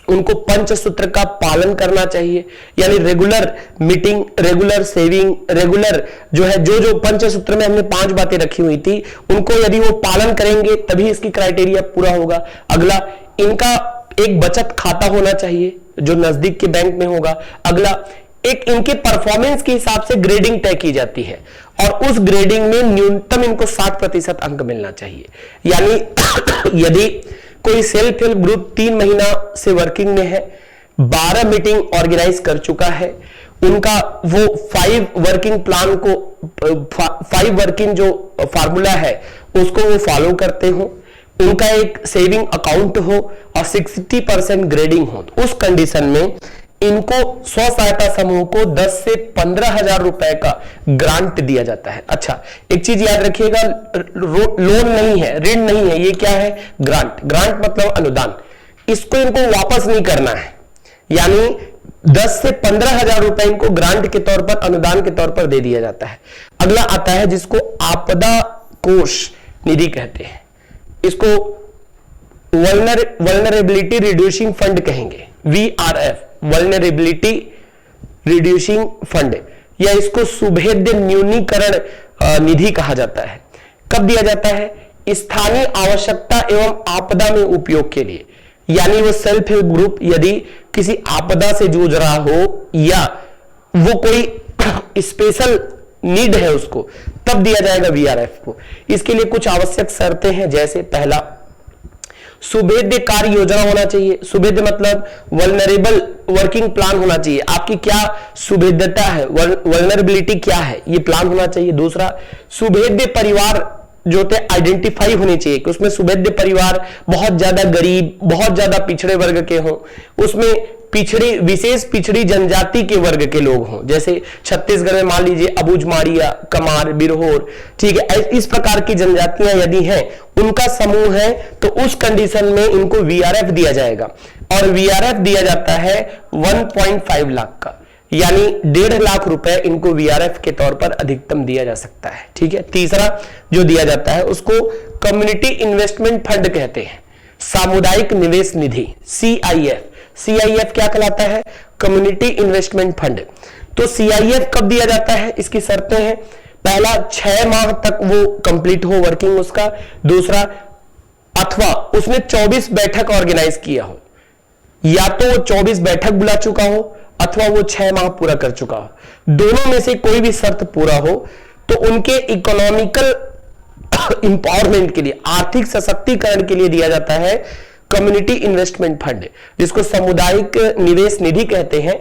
उनको पंचसूत्र का पालन करना चाहिए, यानी regular meeting, regular saving, regular जो है जो पंचसूत्र में हमने 5 बातें रखी हुई थी उनको यदि वो पालन करेंगे तभी इसकी क्राइटेरिया पूरा होगा। अगला, इनका एक बचत खाता होना चाहिए जो नजदीक के बैंक में होगा। अगला, एक इनके परफॉर्मेंस के हिसाब से ग्रेडिंग तय की जाती है और उस ग्रेडिंग में न्यूनतम इनको 60% अंक मिलना चाहिए। यानी यदि कोई सेल्फ हेल्प ग्रुप 3 महीना से वर्किंग में है, 12 मीटिंग ऑर्गेनाइज कर चुका है, उनका वो 5 वर्किंग प्लान को 5 वर्किंग जो फार्मूला है उसको वो फॉलो करते हो, उनका एक सेविंग अकाउंट हो और 60% ग्रेडिंग हो, तो उस कंडीशन में इनको स्व सहायता समूह को 10 से 15,000 रुपए का ग्रांट दिया जाता है। अच्छा, एक चीज याद रखिएगा, लोन नहीं है, ऋण नहीं है, ये क्या है? ग्रांट। ग्रांट मतलब अनुदान। इसको इनको वापस नहीं करना है, यानी 10 से 15,000 रुपए इनको ग्रांट के तौर पर, अनुदान के तौर पर दे दिया जाता है। अगला आता है जिसको आपदा कोष निधि कहते हैं, इसको वल्नरेबिलिटी रिड्यूसिंग फंड कहेंगे, VRF, वल्नरेबिलिटी रिड्यूसिंग फंड, या इसको सुभेद्य न्यूनीकरण निधि कहा जाता है। कब दिया जाता है? स्थानीय आवश्यकता एवं आपदा में उपयोग के लिए, यानी वो सेल्फ हेल्प ग्रुप यदि किसी आपदा से जूझ रहा हो या वो कोई स्पेशल नीड है उसको, तब दिया जाएगा VRF को। इसके लिए कुछ आवश्यक शर्तें हैं। जैसे पहला, सुभेद्य कार्य योजना होना चाहिए। सुभेद्य मतलब वल्नरेबल वर्किंग प्लान होना चाहिए। आपकी क्या सुभेद्यता है, वल्नरेबिलिटी क्या है, ये प्लान होना चाहिए। दूसरा, सुभेद्य परिवार जो होते आइडेंटिफाई होने चाहिए कि उसमें सुभेद्य परिवार बहुत ज्यादा गरीब, बहुत ज्यादा पिछड़े वर्ग के हों, उसमें पिछड़ी, विशेष पिछड़ी जनजाति के वर्ग के लोग हों। जैसे छत्तीसगढ़ में मान लीजिए अबूझमाड़िया, कमार, बिरहोर, ठीक है, इस प्रकार की जनजातियां यदि हैं, उनका समूह है, तो उस कंडीशन में इनको वीआरएफ दिया जाएगा। और वीआरएफ दिया जाता है 1.5 लाख का, यानी 1.5 लाख रुपए इनको वीआरएफ के तौर पर अधिकतम दिया जा सकता है। ठीक है। तीसरा जो दिया जाता है उसको कम्युनिटी इन्वेस्टमेंट फंड कहते हैं, सामुदायिक निवेश निधि, सीआईएफ। सीआईएफ क्या कहलाता है? Community investment fund. तो सीआईएफ कब दिया जाता है, इसकी शर्तें हैं। पहला, 6 माह तक वो कंप्लीट हो वर्किंग उसका। दूसरा, अथवा उसने 24 बैठक ऑर्गेनाइज किया हो, या तो वो 24 बैठक बुला चुका हो अथवा वो 6 माह पूरा कर चुका हो। दोनों में से कोई भी शर्त पूरा हो तो उनके इकोनॉमिकल इंपावरमेंट के लिए, आर्थिक सशक्तिकरण के लिए दिया जाता है कम्युनिटी इन्वेस्टमेंट फंड, जिसको सामुदायिक निवेश निधि कहते हैं।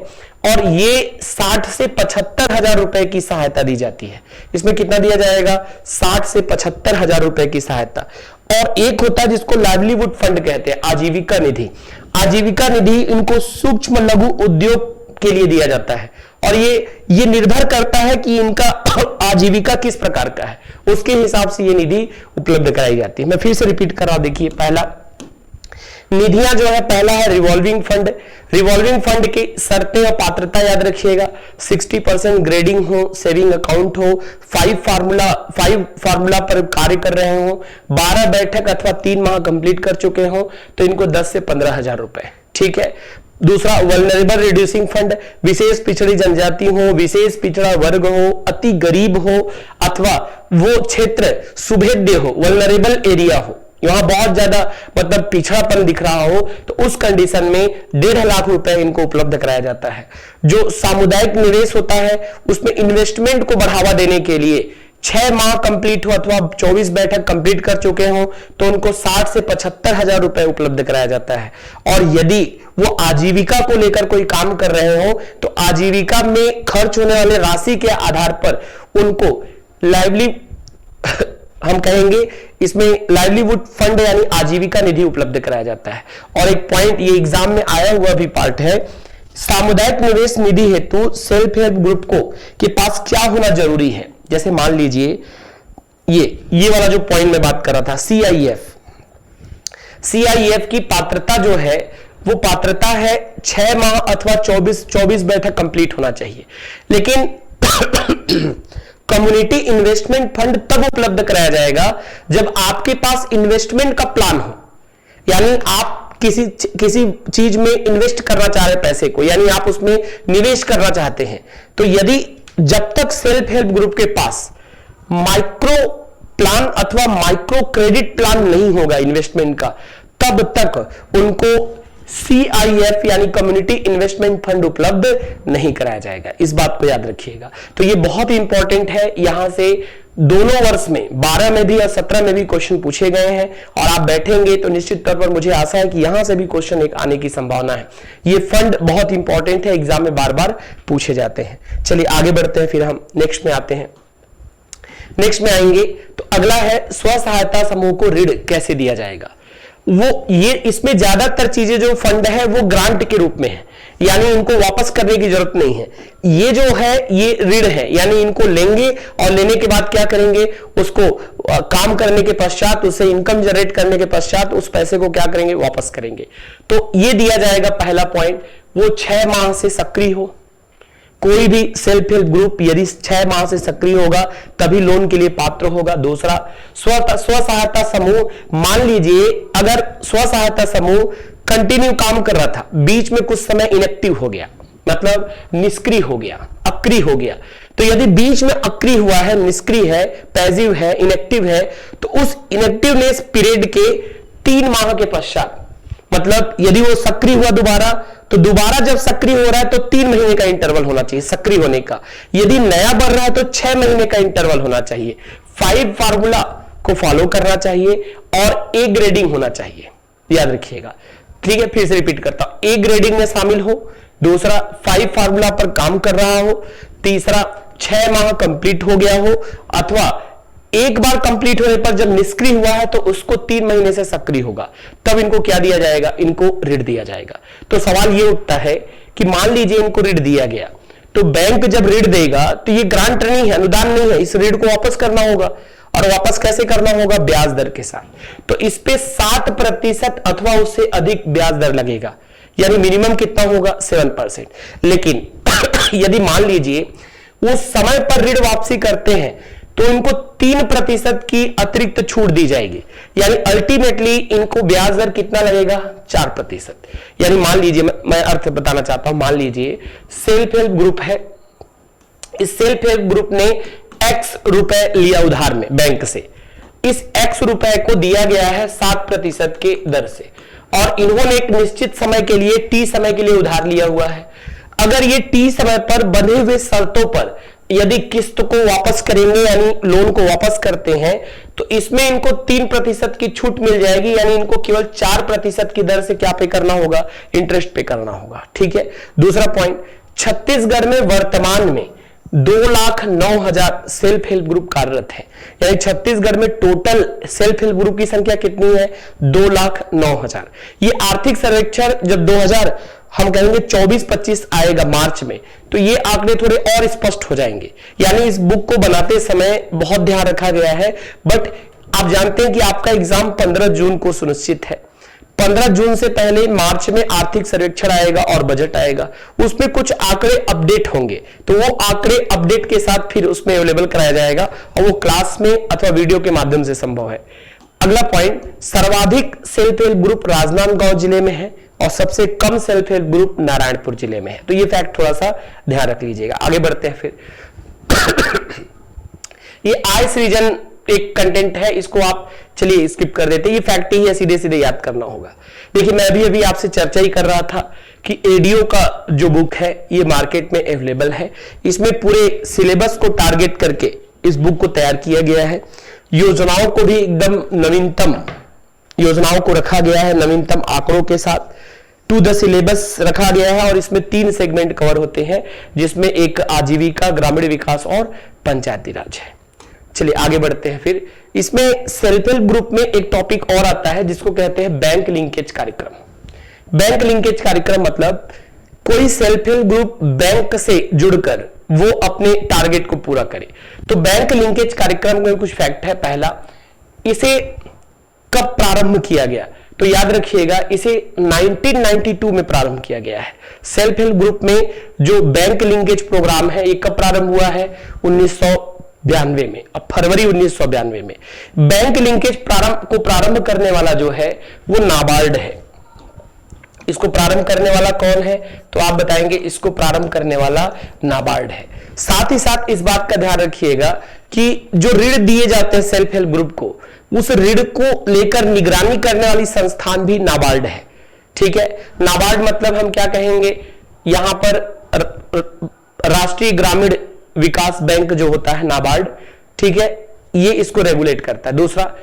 और ये 60 से 75 हजार रुपए की सहायता दी जाती है। इसमें कितना दिया जाएगा? 60 से 75 हजार रुपए की सहायता। और एक होता है जिसको लाइवलीवुड फंड कहते हैं, आजीविका निधि। आजीविका निधि इनको सूक्ष्म लघु उद्योग के लिए दिया जाता है, और ये निर्भर करता है कि इनका आजीविका किस प्रकार का है, उसके हिसाब से ये निधि उपलब्ध कराई जाती है। मैं फिर से रिपीट कर रहा हूं, देखिए पहला निधियां जो है, पहला है रिवॉल्विंग फंड। रिवॉल्विंग फंड की शर्तें और पात्रता याद रखिएगा। 60% ग्रेडिंग हो, सेविंग अकाउंट हो, 5 फार्मूला पर कार्य कर रहे हो, 12 बैठक अथवा 3 माह कंप्लीट कर चुके हो, तो इनको 10 से 15 हजार रुपए। ठीक है। दूसरा, वल्नरेबल रिड्यूसिंग फंड, विशेष पिछड़ी जनजाति हो, विशेष पिछड़ा वर्ग हो, अति गरीब हो, अथवा वो क्षेत्र सुभेद्य हो, वल्नरेबल एरिया हो, यहां बहुत ज्यादा मतलब पिछड़ापन दिख रहा हो, तो उस कंडीशन में 1.5 लाख रुपए इनको उपलब्ध कराया जाता है। जो सामुदायिक निवेश होता है उसमें इन्वेस्टमेंट को बढ़ावा देने के लिए 6 माह कंप्लीट हो अथवा 24 बैठक कंप्लीट कर चुके हो, तो उनको 60 से 75 हजार रुपए उपलब्ध कराया जाता है। और यदि वो आजीविका को लेकर कोई काम कर रहे हो, तो आजीविका में खर्च होने वाले राशि के आधार पर उनको लाइवली हम कहेंगे इसमें लाइवलीवुड फंड यानी आजीविका निधि उपलब्ध कराया जाता है। और एक पॉइंट ये एग्जाम में आया हुआ भी पार्ट है, सामुदायिक निवेश निधि हेतु सेल्फ हेल्प ग्रुप को के पास क्या होना जरूरी है। जैसे मान लीजिए ये वाला जो पॉइंट में बात कर रहा था, सीआईएफ की पात्रता जो है वो पात्रता है 6 माह अथवा 24 बैठक कंप्लीट होना चाहिए। लेकिन कम्युनिटी इन्वेस्टमेंट फंड तब उपलब्ध कराया जाएगा जब आपके पास इन्वेस्टमेंट का प्लान हो, यानी आप किसी चीज में इन्वेस्ट करना चाह रहे पैसे को, यानी आप उसमें निवेश करना चाहते हैं। तो यदि जब तक सेल्फ हेल्प ग्रुप के पास माइक्रो प्लान अथवा माइक्रो क्रेडिट प्लान नहीं होगा इन्वेस्टमेंट का, तब तक उनको सीआईएफ यानी कम्युनिटी इन्वेस्टमेंट फंड उपलब्ध नहीं कराया जाएगा। इस बात को याद रखिएगा। तो ये बहुत इंपॉर्टेंट है। यहां से दोनों वर्ष में 12 में भी और 17 में भी क्वेश्चन पूछे गए हैं, और आप बैठेंगे तो निश्चित तौर पर मुझे आशा है कि यहां से भी क्वेश्चन एक आने की संभावना है। ये फंड बहुत इंपॉर्टेंट है, एग्जाम में बार बार पूछे जाते हैं। चलिए आगे बढ़ते हैं, फिर हम नेक्स्ट में आते हैं। नेक्स्ट में आएंगे तो अगला है स्व सहायता समूह को ऋण कैसे दिया जाएगा। इसमें ज्यादातर चीजें जो फंड है वो ग्रांट के रूप में है, यानी इनको वापस करने की जरूरत नहीं है। ये जो है ये ऋण है, यानी इनको लेंगे और लेने के बाद क्या करेंगे, उसको काम करने के पश्चात, उससे इनकम जनरेट करने के पश्चात उस पैसे को क्या करेंगे, वापस करेंगे। तो ये दिया जाएगा पहला पॉइंट। वो 6 माह से सक्रिय हो। कोई भी सेल्फ हेल्प ग्रुप यदि 6 माह से सक्रिय होगा तभी लोन के लिए पात्र होगा। दूसरा, स्व सहायता समूह, मान लीजिए अगर स्व सहायता समूह कंटिन्यू काम कर रहा था, बीच में कुछ समय इनएक्टिव हो गया, मतलब निष्क्रिय हो गया, अक्रिय हो गया, तो यदि बीच में अक्रिय हुआ है, निष्क्रिय है, पैसिव है, इनएक्टिव है, तो उस इनएक्टिवनेस पीरियड के 3 माह के पश्चात, मतलब यदि वो सक्रिय हुआ दोबारा, तो दोबारा जब सक्रिय हो रहा है तो 3 महीने का इंटरवल होना चाहिए सक्रिय होने का। यदि नया बढ़ रहा है तो 6 महीने का इंटरवल होना चाहिए। 5 फार्मूला को फॉलो करना चाहिए और ए ग्रेडिंग होना चाहिए। याद रखिएगा। ठीक है, फिर से रिपीट करता हूं, ए ग्रेडिंग में शामिल हो, दूसरा 5 फार्मूला पर काम कर रहा हो, तीसरा 6 माह कंप्लीट हो गया हो, अथवा एक बार कंप्लीट होने पर जब निष्क्रिय हुआ है तो उसको 3 महीने से सक्रिय होगा, तब इनको क्या दिया जाएगा, इनको ऋण दिया जाएगा। तो सवाल यह उठता है कि मान लीजिए इनको ऋण दिया गया, तो बैंक जब ऋण देगा तो ये ग्रांट नहीं है, अनुदान नहीं है, इस ऋण को वापस करना होगा। और वापस कैसे करना होगा, ब्याज दर के साथ। तो इस पे 7% अथवा उससे अधिक ब्याज दर लगेगा, यानी मिनिमम कितना होगा, 7%। लेकिन यदि मान लीजिए वो समय पर ऋण वापसी करते हैं तो इनको 3% की अतिरिक्त छूट दी जाएगी, यानी अल्टीमेटली इनको ब्याज दर कितना लगेगा, 4%। यानी मान लीजिए, मैं अर्थ बताना चाहता हूं, मान लीजिए सेल्फ हेल्प ग्रुप है, इस सेल्फ हेल्प ग्रुप ने X रुपए लिया उधार में बैंक से, इस X रुपए को दिया गया है 7% के दर से, और इन्होंने एक निश्चित समय के लिए T समय के लिए उधार लिया हुआ है। अगर ये T समय पर बंधे हुए शर्तों पर यदि किस्त को वापस करेंगे, यानी लोन को वापस करते हैं, तो इसमें इनको 3% की छूट मिल जाएगी, यानी इनको केवल 4% की दर से क्या पे करना होगा, इंटरेस्ट पे करना होगा। ठीक है, दूसरा पॉइंट, छत्तीसगढ़ में वर्तमान में 2,09,000 सेल्फ हेल्प ग्रुप कार्यरत है, यानी छत्तीसगढ़ में टोटल सेल्फ हेल्प ग्रुप की संख्या कितनी है, 2,09,000। ये आर्थिक सर्वेक्षण जब 2000 हम कहेंगे 24-25 आएगा मार्च में, तो ये आंकड़े थोड़े और स्पष्ट हो जाएंगे। यानी इस बुक को बनाते समय बहुत ध्यान रखा गया है, बट आप जानते हैं कि आपका एग्जाम 15 जून को सुनिश्चित है। 15 जून से पहले मार्च में आर्थिक सर्वेक्षण आएगा और बजट आएगा, उसमें कुछ आंकड़े अपडेट होंगे, तो वो आंकड़े अपडेट के साथ फिर उसमें अवेलेबल कराया जाएगा, और वो क्लास में अथवा वीडियो के माध्यम से संभव है। अगला पॉइंट, सर्वाधिक सेल्फ हेल्प ग्रुप राजनांदगांव जिले में है और सबसे कम सेल्फ हेल्प ग्रुप नारायणपुर जिले में है। तो ये फैक्ट थोड़ा सा ध्यान रख लीजिएगा। आगे बढ़ते हैं फिर ये आय सृजन एक कंटेंट है, इसको आप चलिए स्किप कर देते हैं, ये फैक्ट ही है, सीधे सीधे याद करना होगा। देखिए, मैं अभी आपसे चर्चा ही कर रहा था कि एडीओ का जो बुक है ये मार्केट में अवेलेबल है, इसमें पूरे सिलेबस को टारगेट करके इस बुक को तैयार किया गया है। योजनाओं को भी एकदम नवीनतम योजनाओं को रखा गया है, नवीनतम आंकड़ों के साथ टू द सिलेबस रखा गया है, और इसमें 3 सेगमेंट कवर होते हैं, जिसमें एक आजीविका, ग्रामीण विकास और पंचायती राज है। चलिए आगे बढ़ते हैं फिर। इसमें सेल्फ हेल्प ग्रुप में एक टॉपिक और आता है जिसको कहते हैं बैंक लिंकेज कार्यक्रम। बैंक लिंकेज कार्यक्रम मतलब कोई सेल्फ हेल्प ग्रुप बैंक से जुड़कर वो अपने टारगेट को पूरा करे। तो बैंक लिंकेज कार्यक्रम में कुछ फैक्ट है। पहला, इसे कब प्रारंभ किया गया, तो याद रखिएगा इसे 1992 में प्रारंभ किया गया है। सेल्फ हेल्प ग्रुप में जो बैंक लिंकेज प्रोग्राम है ये कब प्रारंभ हुआ है, 1992 में, अब फरवरी 1992 में। बैंक लिंकेज प्रारंभ करने वाला जो है वो नाबार्ड है। इसको प्रारंभ करने वाला कौन है, तो आप बताएंगे इसको प्रारंभ करने वाला नाबार्ड है। साथ ही साथ इस बात का ध्यान रखिएगा कि जो ऋण दिए जाते हैं सेल्फ हेल्प ग्रुप को, उस ऋण को लेकर निगरानी करने वाली संस्थान भी नाबार्ड है। ठीक है, नाबार्ड मतलब हम क्या कहेंगे, यहां पर राष्ट्रीय ग्रामीण विकास बैंक जो होता है नाबार्ड, ठीक है, ये इसको रेगुलेट करता है। दूसरा,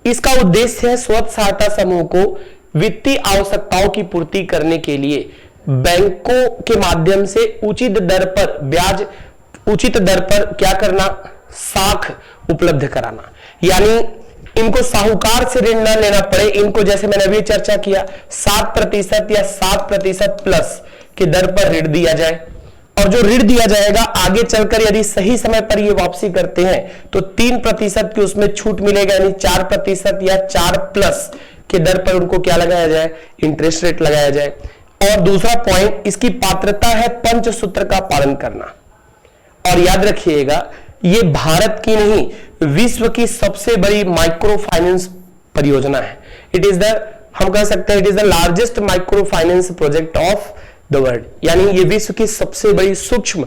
इसका उद्देश्य है स्वयं सहायता समूह को वित्तीय आवश्यकताओं की पूर्ति करने के लिए बैंकों के माध्यम से उचित दर पर क्या करना, साख उपलब्ध कराना, यानी इनको साहूकार से ऋण न लेना पड़े, इनको जैसे मैंने अभी चर्चा किया 7% या 7% प्लस की दर पर ऋण दिया जाए, और जो ऋण दिया जाएगा आगे चलकर यदि सही समय पर ये वापसी करते हैं तो 3% की उसमें छूट मिलेगा, यानी 4% या 4+ के दर पर उनको क्या लगाया जाए, इंटरेस्ट रेट लगाया जाए। और दूसरा पॉइंट, इसकी पात्रता है पंचसूत्र का पालन करना। और याद रखिएगा ये भारत की नहीं, विश्व की सबसे बड़ी माइक्रो फाइनेंस परियोजना है। इट इज द, हम कह सकते हैं it is the largest micro finance project of the world, यानी ये विश्व की सबसे बड़ी सूक्ष्म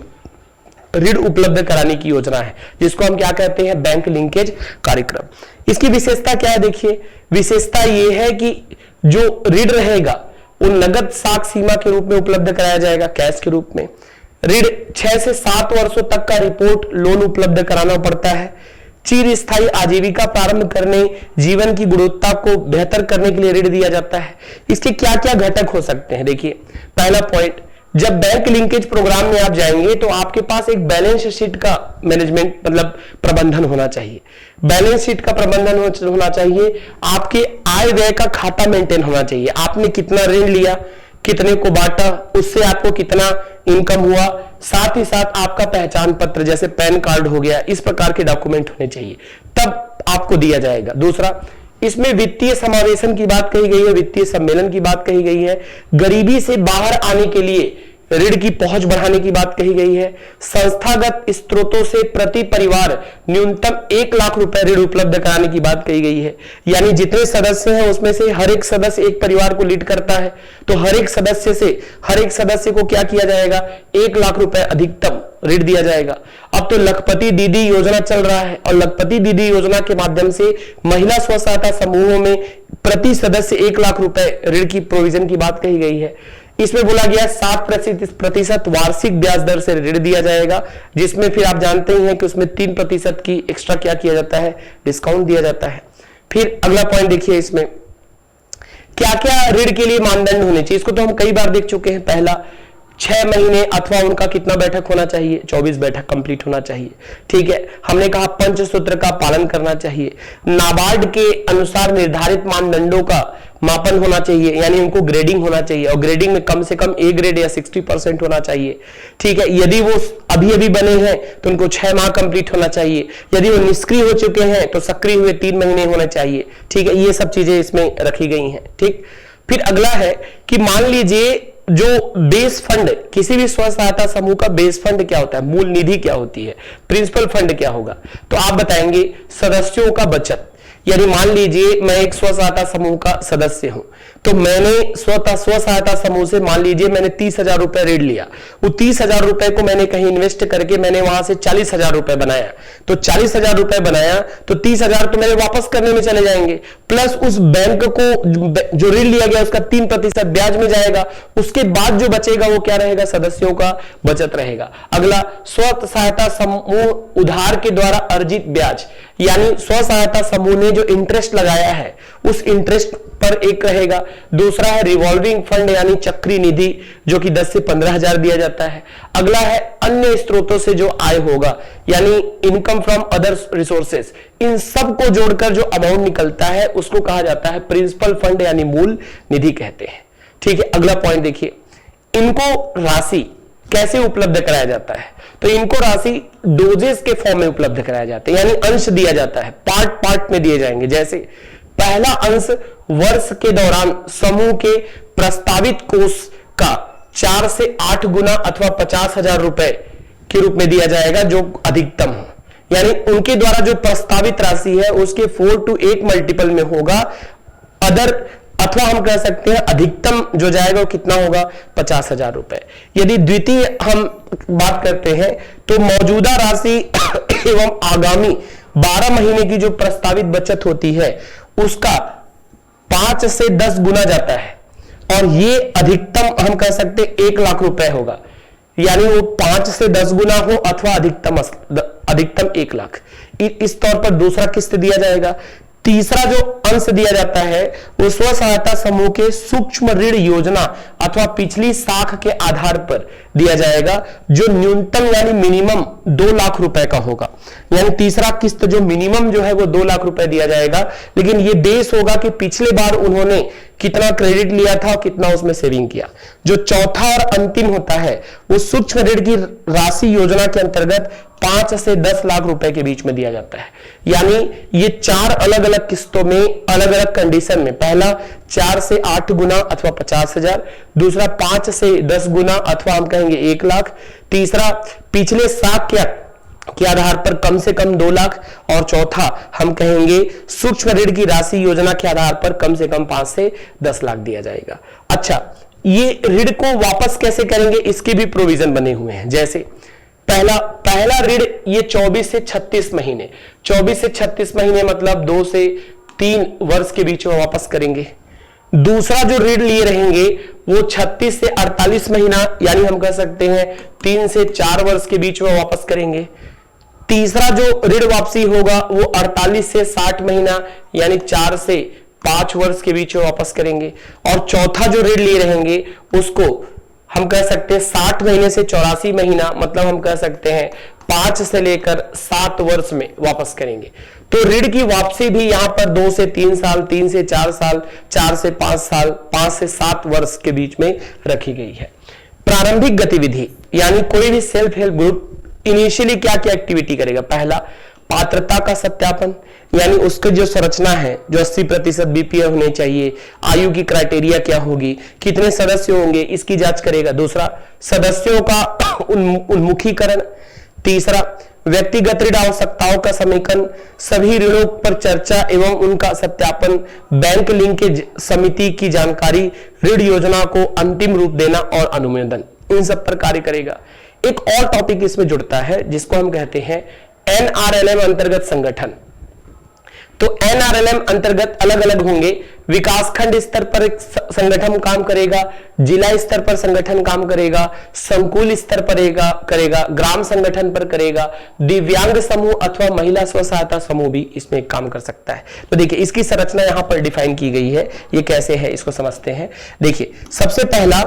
ऋण उपलब्ध कराने की योजना है, जिसको हम क्या कहते हैं, बैंक लिंकेज कार्यक्रम। इसकी विशेषता क्या है, देखिए विशेषता ये है कि जो ऋण रहेगा वो नगद साख सीमा के रूप में उपलब्ध कराया जाएगा, कैश के रूप में। ऋण 6 से 7 वर्षों तक का रिपोर्ट लोन उपलब्ध कराना पड़ता है। चिरस्थायी आजीविका प्रारंभ करने, जीवन की गुणवत्ता को बेहतर करने के लिए ऋण दिया जाता है। इसके क्या क्या घटक हो सकते हैं? देखिए, पहला पॉइंट, जब बैंक लिंकेज प्रोग्राम में आप जाएंगे तो आपके पास एक बैलेंस शीट का मैनेजमेंट मतलब प्रबंधन होना चाहिए। बैलेंस शीट का प्रबंधन होना चाहिए, आपके आय व्यय का खाता मेंटेन होना चाहिए। आपने कितना ऋण लिया, कितने को बांटा, उससे आपको कितना इनकम हुआ, साथ ही साथ आपका पहचान पत्र जैसे पैन कार्ड हो गया, इस प्रकार के डॉक्यूमेंट होने चाहिए, तब आपको दिया जाएगा। दूसरा, इसमें वित्तीय समावेशन की बात कही गई है, वित्तीय सम्मेलन की बात कही गई है, गरीबी से बाहर आने के लिए ऋण की पहुंच बढ़ाने की बात कही गई है, संस्थागत स्रोतों से प्रति परिवार न्यूनतम 1 लाख रुपए ऋण उपलब्ध कराने की बात कही गई है। यानी जितने सदस्य हैं उसमें से हर एक सदस्य एक परिवार को लीड करता है, तो हर एक सदस्य को क्या किया जाएगा, 1 लाख रुपए अधिकतम ऋण दिया जाएगा। अब तो लखपति दीदी योजना चल रहा है और लखपति दीदी योजना के माध्यम से महिला स्व सहायता समूहों में प्रति सदस्य 1 लाख रुपए ऋण की प्रोविजन की बात कही गई है। इसमें बोला गया 7% वार्षिक ब्याज दर से ऋण दिया जाएगा, जिसमें फिर आप जानते ही हैं कि उसमें 3% की एक्स्ट्रा क्या किया जाता है, डिस्काउंट दिया जाता है। फिर अगला पॉइंट देखिए, इसमें क्या क्या ऋण के लिए मानदंड होने चाहिए, इसको तो हम कई बार देख चुके हैं। पहला, 6 महीने अथवा उनका कितना बैठक होना चाहिए, 24 बैठक कंप्लीट होना चाहिए। ठीक है, हमने कहा पंचसूत्र का पालन करना चाहिए, नाबार्ड के अनुसार निर्धारित मानदंडों का मापन होना चाहिए, यानी उनको ग्रेडिंग होना चाहिए और ग्रेडिंग में कम से कम ए ग्रेड या 60% होना चाहिए। ठीक है, यदि वो अभी अभी बने हैं तो उनको 6 माह कंप्लीट होना चाहिए, यदि वो निष्क्रिय हो चुके हैं तो सक्रिय हुए 3 महीने होने चाहिए। ठीक है, ये सब चीजें इसमें रखी गई हैं। ठीक, फिर अगला है कि मान लीजिए जो बेस फंड, किसी भी स्व सहायता समूह का बेस फंड क्या होता है, मूल निधि क्या होती है, प्रिंसिपल फंड क्या होगा, तो आप बताएंगे सदस्यों का बचत। यानी मान लीजिए मैं एक स्व सहायता समूह का सदस्य हूं, तो मैंने स्व सहायता समूह से मान लीजिए मैंने 30,000 रुपए ऋण लिया, वो 30,000 रुपए को मैंने कहीं इन्वेस्ट करके मैंने वहां से 40,000 रुपए बनाया, तो 40,000 रुपए बनाया तो 30,000 तो मेरे वापस करने में चले जाएंगे, प्लस उस बैंक को जो ऋण लिया गया उसका 3% ब्याज में जाएगा, उसके बाद जो बचेगा वो क्या रहेगा, सदस्यों का बचत रहेगा। अगला, स्व सहायता समूह उधार के द्वारा अर्जित ब्याज, यानी स्व सहायता समूह ने जो इंटरेस्ट लगाया है उस इंटरेस्ट पर एक रहेगा। दूसरा है रिवॉल्विंग फंड यानी चक्री निधि, जो कि 10 से 15,000 दिया जाता है। अगला है अन्य स्रोतों से जो आय होगा, यानी इनकम फ्रॉम अदर रिसोर्सेस, इन सब को जोड़कर जो अमाउंट निकलता है उसको कहा जाता है प्रिंसिपल फंड यानी मूल निधि कहते हैं। ठीक है, अगला पॉइंट देखिए, इनको राशि कैसे उपलब्ध कराया जाता है, तो इनको राशि डोजेस के फॉर्म में उपलब्ध कराया जाता है, यानी अंश दिया जाता है, पार्ट पार्ट में दिए जाएंगे। जैसे पहला अंश वर्ष के दौरान समूह के प्रस्तावित कोष का 4 से 8 गुना अथवा 50,000 रुपए के रूप में दिया जाएगा, जो अधिकतम हो, यानी उनके द्वारा जो प्रस्तावित राशि है उसके 4 to 8 मल्टीपल में होगा। अदर अथवा हम कह सकते हैं अधिकतम जो जाएगा वो कितना होगा, 50,000 रुपए। यदि द्वितीय हम बात करते हैं तो मौजूदा राशि एवं आगामी 12 महीने की जो प्रस्तावित बचत होती है उसका 5 से 10 गुना जाता है, और ये अधिकतम हम कह सकते हैं 1 लाख रुपए होगा, यानी वो 5 से 10 गुना हो अथवा अधिकतम 1 लाख। इस तौर पर दूसरा किस्त दिया जाएगा। तीसरा जो अंश दिया जाता है वो स्व सहायता समूह के सूक्ष्म ऋण योजना अथवा पिछली साख के आधार पर दिया जाएगा, जो न्यूनतम यानी मिनिमम 2 लाख रुपए का होगा। यानी तीसरा किस्त जो मिनिमम जो है वो 2 लाख रुपए दिया जाएगा, लेकिन ये बेस होगा कि पिछले बार उन्होंने कितना क्रेडिट लिया था और कितना उसमें सेविंग किया। जो चौथा और अंतिम होता है वो सूक्ष्म ऋण की राशि योजना के अंतर्गत 5 से 10 लाख रुपए के बीच में दिया जाता है। यानी ये 4 अलग अलग किस्तों में अलग अलग कंडीशन में, पहला 4 से 8 गुना अथवा 50,000, दूसरा 5 से 10 गुना अथवा हम कहेंगे 1 लाख, तीसरा पिछले साख के आधार पर कम से कम 2 लाख, और चौथा हम कहेंगे सूक्ष्म ऋण की राशि योजना के आधार पर कम से कम 5 से 10 लाख दिया जाएगा। अच्छा, ये ऋण को वापस कैसे करेंगे इसके भी प्रोविजन बने हुए हैं। जैसे पहला ऋण ये 24 से 36 महीने, 24 से 36 महीने मतलब 2 से 3 वर्ष के बीच में वापस करेंगे। दूसरा जो ऋण लिए रहेंगे वो 36 से 48 महीना, यानी हम कह सकते हैं 3 से 4 वर्ष के बीच में वापस करेंगे। तीसरा जो ऋण वापसी होगा वो 48 से 60 महीना यानी 4 से 5 वर्ष के बीच में वापस करेंगे। और चौथा जो ऋण लिए रहेंगे उसको हम कह सकते हैं 60 महीने से 84 महीना, मतलब हम कह सकते हैं 5 से लेकर 7 वर्ष में वापस करेंगे। तो ऋण की वापसी भी यहां पर 2 से 3 साल, 3 से 4 साल, 4 से 5 साल, 5 से 7 वर्ष के बीच में रखी गई है। प्रारंभिक गतिविधि यानी कोई भी सेल्फ हेल्प ग्रुप इनिशियली क्या क्या एक्टिविटी करेगा। पहला, पात्रता का सत्यापन, यानी उसकी जो संरचना है, जो 80% बीपीए होने चाहिए, आयु की क्राइटेरिया क्या होगी, कितने सदस्य होंगे, इसकी जांच करेगा। दूसरा, सदस्यों का उन्मुखीकरण। तीसरा, व्यक्तिगत ऋण आवश्यकताओं का समीकरण, सभी ऋणों पर चर्चा एवं उनका सत्यापन, बैंक लिंकेज समिति की जानकारी, ऋण योजना को अंतिम रूप देना और अनुमोदन, इन सब पर कार्य करेगा। एक और टॉपिक इसमें जुड़ता है जिसको हम कहते हैं एनआरएलएम अंतर्गत संगठन। तो एनआरएलएम अंतर्गत अलग अलग होंगे। विकासखंड स्तर पर एक संगठन काम करेगा, जिला स्तर पर संगठन काम करेगा, संकुल स्तर पर करेगा, ग्राम संगठन पर करेगा, दिव्यांग समूह अथवा महिला स्व सहायता समूह भी इसमें काम कर सकता है। तो देखिए इसकी संरचना यहां पर डिफाइन की गई है। ये कैसे है इसको समझते हैं। देखिए सबसे पहला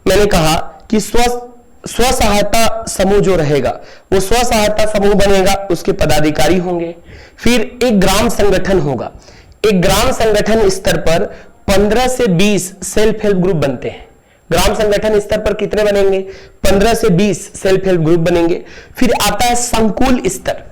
मैंने कहा कि स्व सहायता समूह जो रहेगा वो स्व सहायता समूह बनेगा, उसके पदाधिकारी होंगे। फिर एक ग्राम संगठन होगा। एक ग्राम संगठन स्तर पर 15 से 20 सेल्फ हेल्प ग्रुप बनते हैं। ग्राम संगठन स्तर पर कितने बनेंगे? 15 से 20 सेल्फ हेल्प ग्रुप बनेंगे। फिर आता है संकुल स्तर।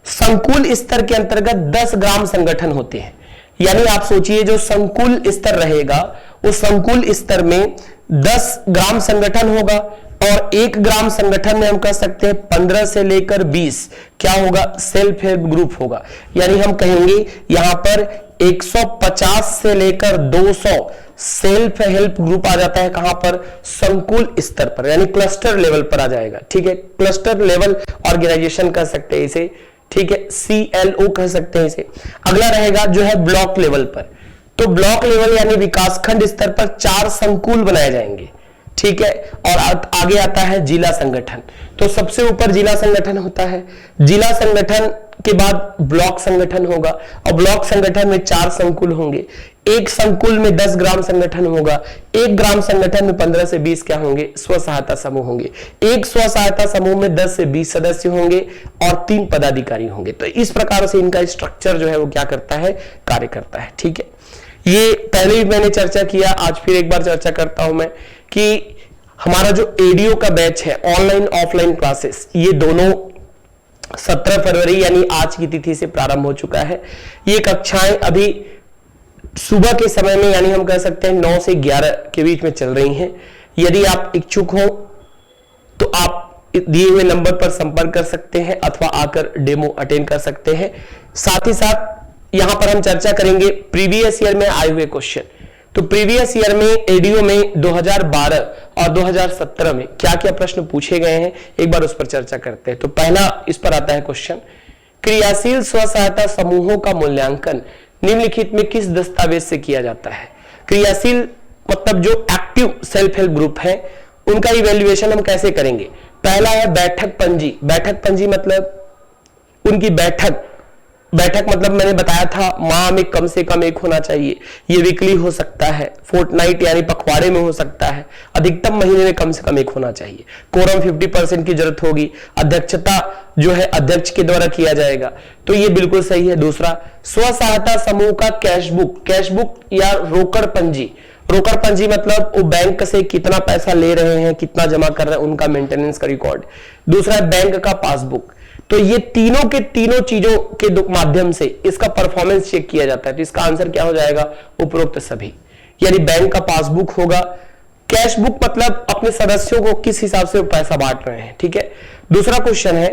संकुल स्तर के अंतर्गत 10 ग्राम संगठन होते हैं। यानी आप सोचिए जो संकुल स्तर रहेगा वो संकुल स्तर में 10 ग्राम संगठन होगा और एक ग्राम संगठन में हम कह सकते हैं 15 से लेकर 20 क्या होगा? सेल्फ हेल्प ग्रुप होगा। यानी हम कहेंगे यहां पर 150 से लेकर 200 सेल्फ हेल्प ग्रुप आ जाता है। कहां पर? संकुल स्तर पर, यानी क्लस्टर लेवल पर आ जाएगा। ठीक है, क्लस्टर लेवल ऑर्गेनाइजेशन कह सकते हैं इसे। ठीक है, CLO कह सकते हैं इसे। अगला रहेगा जो है ब्लॉक लेवल पर। तो ब्लॉक लेवल यानी विकासखंड स्तर पर 4 संकुल बनाए जाएंगे। ठीक है, और आगे आता है जिला संगठन। तो सबसे ऊपर जिला संगठन होता है। जिला संगठन के बाद ब्लॉक संगठन होगा और ब्लॉक संगठन में 4 संकुल होंगे। एक संकुल में 10 ग्राम संगठन होगा। एक ग्राम संगठन में 15 से 20 क्या होंगे? स्व सहायता समूह होंगे। एक स्व सहायता समूह में 10 से 20 सदस्य होंगे और 3 पदाधिकारी होंगे। तो इस प्रकार से इनका स्ट्रक्चर जो है वो क्या करता है? कार्य करता है। ठीक है, ये पहले भी मैंने चर्चा किया, आज फिर एक बार चर्चा करता हूं मैं कि हमारा जो एडीओ का बैच है, ऑनलाइन ऑफलाइन क्लासेस, ये दोनों 17 फरवरी यानी आज की तिथि से प्रारंभ हो चुका है। ये कक्षाएं अभी सुबह के समय में यानी हम कह सकते हैं 9 से 11 के बीच में चल रही हैं। यदि आप इच्छुक हो तो आप दिए हुए नंबर पर संपर्क कर सकते हैं अथवा आकर डेमो अटेंड कर सकते हैं। साथ ही साथ यहां पर हम चर्चा करेंगे प्रीवियस ईयर में आए हुए क्वेश्चन। तो प्रीवियस ईयर में एडीओ में 2012 और 2017 में क्या क्या प्रश्न पूछे गए हैं एक बार उस पर चर्चा करते हैं। तो पहला इस पर आता है क्वेश्चन, क्रियाशील स्व सहायता समूहों का मूल्यांकन निम्नलिखित में किस दस्तावेज से किया जाता है? क्रियाशील मतलब जो एक्टिव सेल्फ हेल्प ग्रुप है उनका इवैल्यूएशन हम कैसे करेंगे? पहला है बैठक पंजी। बैठक पंजी मतलब उनकी बैठक मतलब मैंने बताया था माह में कम से कम एक होना चाहिए। ये वीकली हो सकता है, फोर्टनाइट यानी पखवाड़े में हो सकता है, अधिकतम महीने में कम से कम एक होना चाहिए। कोरम 50% की जरूरत होगी। अध्यक्षता जो है अध्यक्ष के द्वारा किया जाएगा। तो ये बिल्कुल सही है। दूसरा, स्व सहायता समूह का कैश बुक या रोकड़ पंजी। रोकड़ पंजी मतलब वो बैंक से कितना पैसा ले रहे हैं, कितना जमा कर रहे हैं, उनका मेंटेनेंस का रिकॉर्ड। दूसरा है बैंक का पासबुक। तो ये तीनों के तीनों चीजों के माध्यम से इसका परफॉर्मेंस चेक किया जाता है। तो इसका आंसर क्या हो जाएगा? उपरोक्त सभी। यानी बैंक का पासबुक होगा। कैश बुक मतलब अपने सदस्यों को किस हिसाब से पैसा बांट रहे हैं। ठीक है। दूसरा क्वेश्चन है,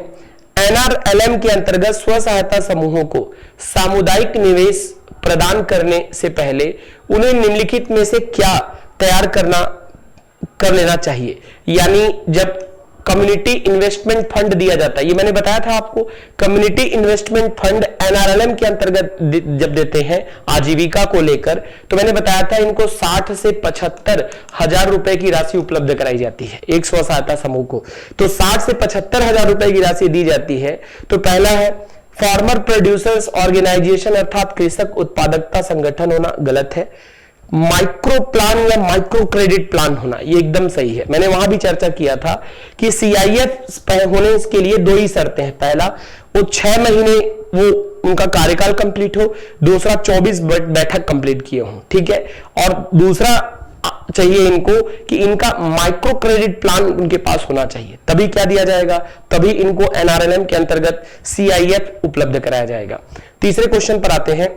एनआरएलएम के अंतर्गत स्व सहायता समूहों को सामुदायिक निवेश प्रदान करने से पहले उन्हें निम्नलिखित में से क्या तैयार कर लेना चाहिए? यानी जब कम्युनिटी इन्वेस्टमेंट फंड दिया जाता है। ये मैंने बताया था आपको, कम्युनिटी इन्वेस्टमेंट फंड एनआरएलएम के अंतर्गत जब देते हैं आजीविका को लेकर, तो मैंने बताया था इनको 60 से 75 हजार रुपए की राशि उपलब्ध कराई जाती है एक स्व सहायता समूह को। तो 60 से 75 हजार रुपए की राशि दी जाती है। तो पहला है फार्मर प्रोड्यूसर्स ऑर्गेनाइजेशन, अर्थात कृषक उत्पादकता संगठन होना, गलत है। माइक्रो प्लान या माइक्रो क्रेडिट प्लान होना, ये एकदम सही है। मैंने वहां भी चर्चा किया था कि सीआईएफ होने के लिए दो ही शर्तें हैं। पहला, वो 6 महीने वो उनका कार्यकाल कंप्लीट हो, दूसरा 24 बैठक कंप्लीट किए हों, ठीक है। और दूसरा चाहिए इनको कि इनका माइक्रो क्रेडिट प्लान उनके पास होना चाहिए, तभी क्या दिया जाएगा, तभी इनको एनआरएलएम के अंतर्गत सीआईएफ उपलब्ध कराया जाएगा। तीसरे क्वेश्चन पर आते हैं,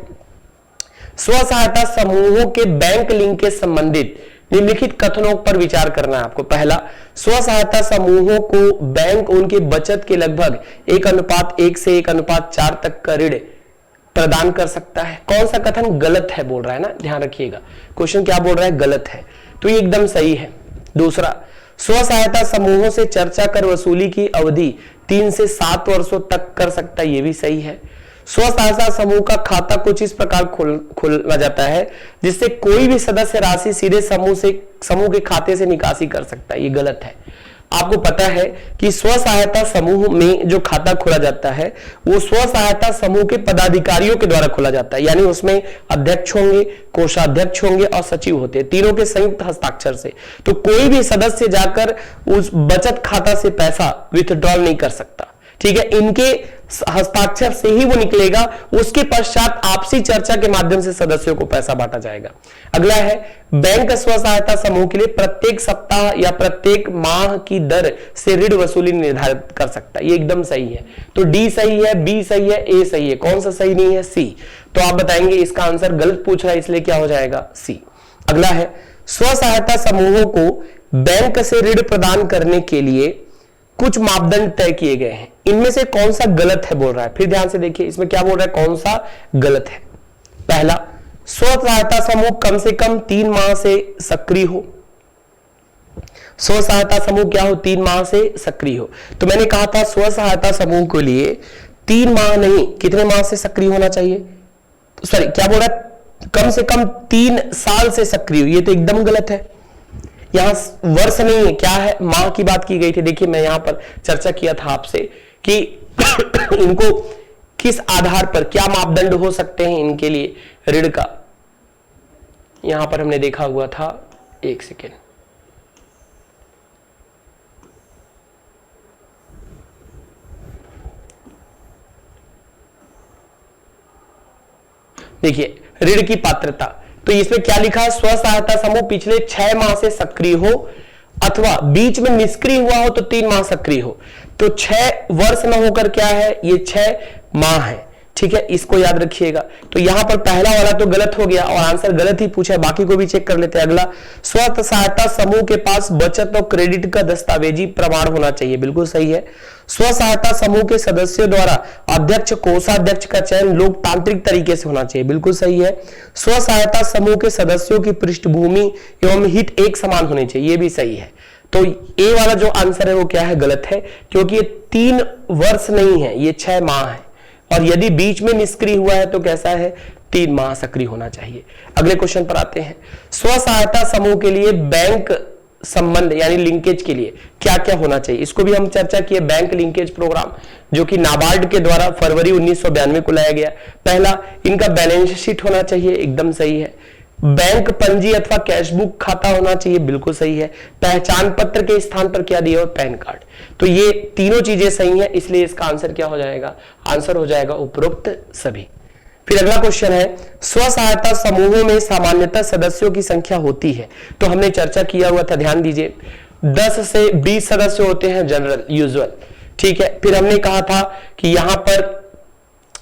स्व सहायता समूहों के बैंक लिंक के संबंधित निम्नलिखित कथनों पर विचार करना है आपको। पहला, स्व सहायता समूहों को बैंक उनके बचत के लगभग 1:1 से 1:4 तक का ऋण प्रदान कर सकता है। कौन सा कथन गलत है बोल रहा है ना, ध्यान रखिएगा, क्वेश्चन क्या बोल रहा है, गलत है, तो ये एकदम सही है। दूसरा, स्व सहायता समूहों से चर्चा कर वसूली की अवधि 3 से 7 वर्षों तक कर सकता है, ये भी सही है। स्व सहायता समूह का खाता कुछ इस प्रकार खोला जाता है जिससे कोई भी सदस्य राशि सीधे समूह के खाते से निकासी कर सकता है, ये गलत है। आपको पता है कि स्व सहायता समूह में जो खाता खोला जाता है वो स्व सहायता समूह के पदाधिकारियों के द्वारा खोला जाता है, यानी उसमें अध्यक्ष होंगे, कोषाध्यक्ष होंगे और सचिव होते हैं, तीनों के संयुक्त हस्ताक्षर से। तो कोई भी सदस्य जाकर उस बचत खाता से पैसा विथड्रॉल नहीं कर सकता, ठीक है, इनके हस्ताक्षर से ही वो निकलेगा। उसके पश्चात आपसी चर्चा के माध्यम से सदस्यों को पैसा बांटा जाएगा। अगला है, बैंक स्व सहायता समूह के लिए प्रत्येक सप्ताह या प्रत्येक माह की दर से ऋण वसूली निर्धारित कर सकता है, ये एकदम सही है। तो डी सही है, बी सही है, ए सही है, कौन सा सही नहीं है, सी। तो आप बताएंगे इसका आंसर गलत पूछ रहा है, इसलिए क्या हो जाएगा, सी। अगला है, स्व सहायता समूहों को बैंक से ऋण प्रदान करने के लिए कुछ मापदंड तय किए गए हैं, इनमें से कौन सा गलत है बोल रहा है। फिर ध्यान से देखिए इसमें क्या बोल रहा है, कौन सा गलत है। पहला, स्व सहायता समूह कम से कम 3 माह से सक्रिय हो। स्व सहायता समूह क्या हो, 3 माह से सक्रिय हो। तो मैंने कहा था स्व सहायता समूह के लिए 3 माह नहीं, कितने माह से सक्रिय होना चाहिए, सॉरी क्या बोल रहा है, कम से कम 3 साल से सक्रिय हो, ये तो एकदम गलत है। यहां वर्ष नहीं है, क्या है, माह की बात की गई थी। देखिए मैं यहां पर चर्चा किया था आपसे कि इनको किस आधार पर क्या मापदंड हो सकते हैं इनके लिए ऋण का, यहां पर हमने देखा हुआ था, एक सेकेंड, देखिए ऋण की पात्रता, तो इसमें क्या लिखा है, स्व सहायता समूह पिछले 6 माह से सक्रिय हो अथवा बीच में निष्क्रिय हुआ हो तो 3 माह सक्रिय हो। तो 6 वर्ष न होकर क्या है, ये 6 माह है, ठीक है, इसको याद रखिएगा। तो यहां पर पहला वाला तो गलत हो गया और आंसर गलत ही पूछा है, बाकी को भी चेक कर लेते हैं। अगला, स्व सहायता समूह के पास बचत और क्रेडिट का दस्तावेजी प्रमाण होना चाहिए, बिल्कुल सही है। स्व सहायता समूह के सदस्यों द्वारा अध्यक्ष कोषाध्यक्ष का चयन लोकतांत्रिक तरीके से होना चाहिए, बिल्कुल सही है। स्व सहायता समूह के सदस्यों की पृष्ठभूमि एवं हित एक समान होने चाहिए, ये भी सही है। तो ए वाला जो आंसर है वो क्या है, गलत है, क्योंकि ये 3 वर्ष नहीं है, ये 6 माह है, और यदि बीच में निष्क्रिय हुआ है तो कैसा है, 3 माह सक्रिय होना चाहिए। अगले क्वेश्चन पर आते हैं, स्व सहायता समूह के लिए बैंक संबंध यानी लिंकेज के लिए क्या क्या होना चाहिए, इसको भी हम चर्चा किए। बैंक लिंकेज प्रोग्राम जो कि नाबार्ड के द्वारा फरवरी 1992 को लाया गया। पहला, इनका बैलेंस शीट होना चाहिए, एकदम सही है। बैंक पंजी अथवा कैशबुक खाता होना चाहिए, बिल्कुल सही है। पहचान पत्र के स्थान पर क्या दिया हो, पैन कार्ड। तो ये तीनों चीजें सही हैं, इसलिए इसका आंसर क्या हो जाएगा, आंसर हो जाएगा उपरोक्त सभी। फिर अगला क्वेश्चन है, स्व सहायता समूहों में सामान्यतः सदस्यों की संख्या होती है, तो हमने चर्चा किया हुआ था, ध्यान दीजिए, 10 से 20 सदस्य होते हैं जनरल यूजुअल, ठीक है। फिर हमने कहा था कि यहां पर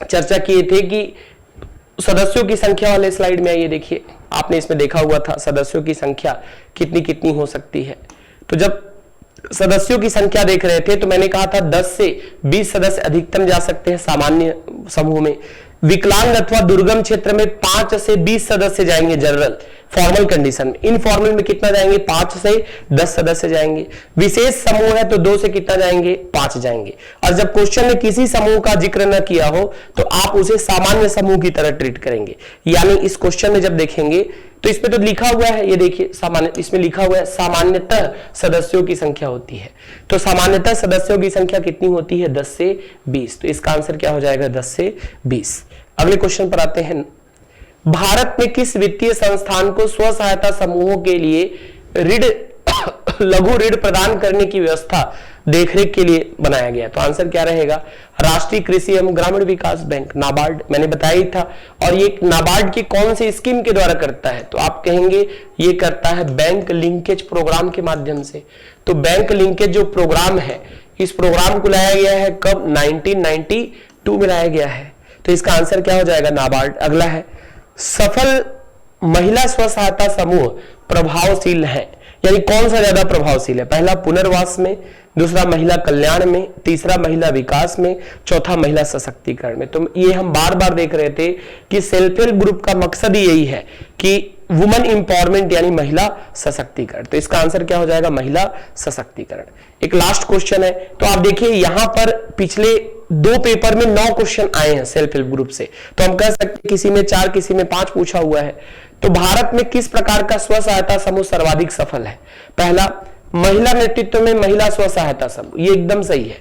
चर्चा किए थे कि सदस्यों की संख्या वाले स्लाइड में आइए, देखिए आपने इसमें देखा हुआ था सदस्यों की संख्या कितनी कितनी हो सकती है। तो जब सदस्यों की संख्या देख रहे थे तो मैंने कहा था 10 से 20 सदस्य अधिकतम जा सकते हैं सामान्य समूह में। विकलांग अथवा दुर्गम क्षेत्र में 5 से 20 सदस्य जाएंगे जनरल। फॉर्मल कंडीशन में। इनफॉर्मल में कितना जाएंगे, 5 से 10 सदस्य जाएंगे। विशेष समूह है तो 2 से कितना जाएंगे, 5 जाएंगे। और जब क्वेश्चन में किसी समूह का जिक्र न किया हो तो आप उसे सामान्य समूह की तरह ट्रीट करेंगे। यानी इस क्वेश्चन में जब देखेंगे तो इसमें तो लिखा हुआ है, ये देखिए सामान्य, इसमें लिखा हुआ है सामान्यतः सदस्यों की संख्या होती है। तो सामान्यतः सदस्यों की संख्या कितनी होती है, 10 से 20। तो इसका आंसर क्या हो जाएगा, 10 से 20। अगले क्वेश्चन पर आते हैं। भारत में किस वित्तीय संस्थान को स्व सहायता समूहों के लिए ऋण लघु ऋण प्रदान करने की व्यवस्था देखरेख के लिए बनाया गया? तो आंसर क्या रहेगा, राष्ट्रीय कृषि एवं ग्रामीण विकास बैंक, नाबार्ड। मैंने बताया ही था। और ये नाबार्ड की कौन सी स्कीम के द्वारा करता है, तो आप कहेंगे ये करता है बैंक लिंकेज प्रोग्राम के माध्यम से। तो बैंक लिंकेज जो प्रोग्राम है, इस प्रोग्राम को लाया गया है कब, 1992 में लाया गया है। तो इसका आंसर क्या हो जाएगा, नाबार्ड। अगला है, सफल महिला स्व सहायता समूह प्रभावशील है, यानी कौन सा ज्यादा प्रभावशील है? पहला पुनर्वास में, दूसरा महिला कल्याण में, तीसरा महिला विकास में, चौथा महिला सशक्तिकरण में। तो ये हम बार बार देख रहे थे कि सेल्फ हेल्प ग्रुप का मकसद ही यही है कि वुमेन इंपावरमेंट यानी महिला सशक्तिकरण। तो इसका आंसर क्या हो जाएगा, महिला सशक्तिकरण। एक लास्ट क्वेश्चन है, तो आप देखिए यहां पर पिछले 2 पेपर में 9 क्वेश्चन आए हैं सेल्फ हेल्प ग्रुप से। तो हम कह सकते हैं किसी में 4, किसी में 5 पूछा हुआ है। तो भारत में किस प्रकार का स्व सहायता समूह सर्वाधिक सफल है? पहला, महिला नेतृत्व में महिला स्व सहायता समूह, ये एकदम सही है।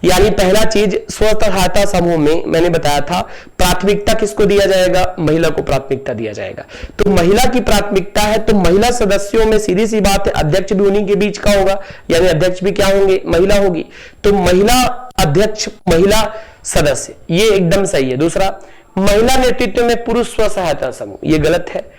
यानी पहला चीज, स्व सहायता समूह में मैंने बताया था प्राथमिकता किसको दिया जाएगा, महिला को प्राथमिकता दिया जाएगा। तो महिला की प्राथमिकता है, तो महिला सदस्यों में सीधी सी बात है अध्यक्ष भी उन्हीं के बीच का होगा, यानी अध्यक्ष भी क्या होंगे, महिला होगी। तो महिला अध्यक्ष, महिला सदस्य, ये एकदम सही है। दूसरा, महिला नेतृत्व में पुरुष स्व सहायता समूह, ये गलत है।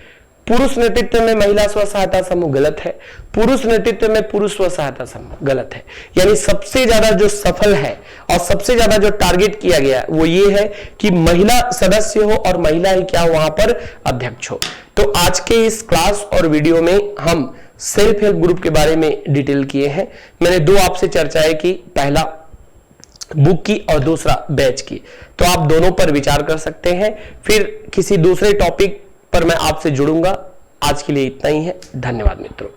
पुरुष नेतृत्व में महिला स्व सहायता समूह, गलत है। पुरुष नेतृत्व में पुरुष स्व सहायता समूह, गलत है। यानी सबसे ज्यादा जो सफल है और सबसे ज्यादा जो टारगेट किया गया है वो ये है कि महिला सदस्य हो और महिला ही क्या, वहां पर अध्यक्ष हो। तो आज के इस क्लास और वीडियो में हम सेल्फ हेल्प ग्रुप के बारे में डिटेल किए हैं। मैंने 2 आपसे चर्चाएं की, पहला बुक की और दूसरा बैच की। तो आप दोनों पर विचार कर सकते हैं। फिर किसी दूसरे टॉपिक पर मैं आपसे जुड़ूंगा। आज के लिए इतना ही है। धन्यवाद मित्रों।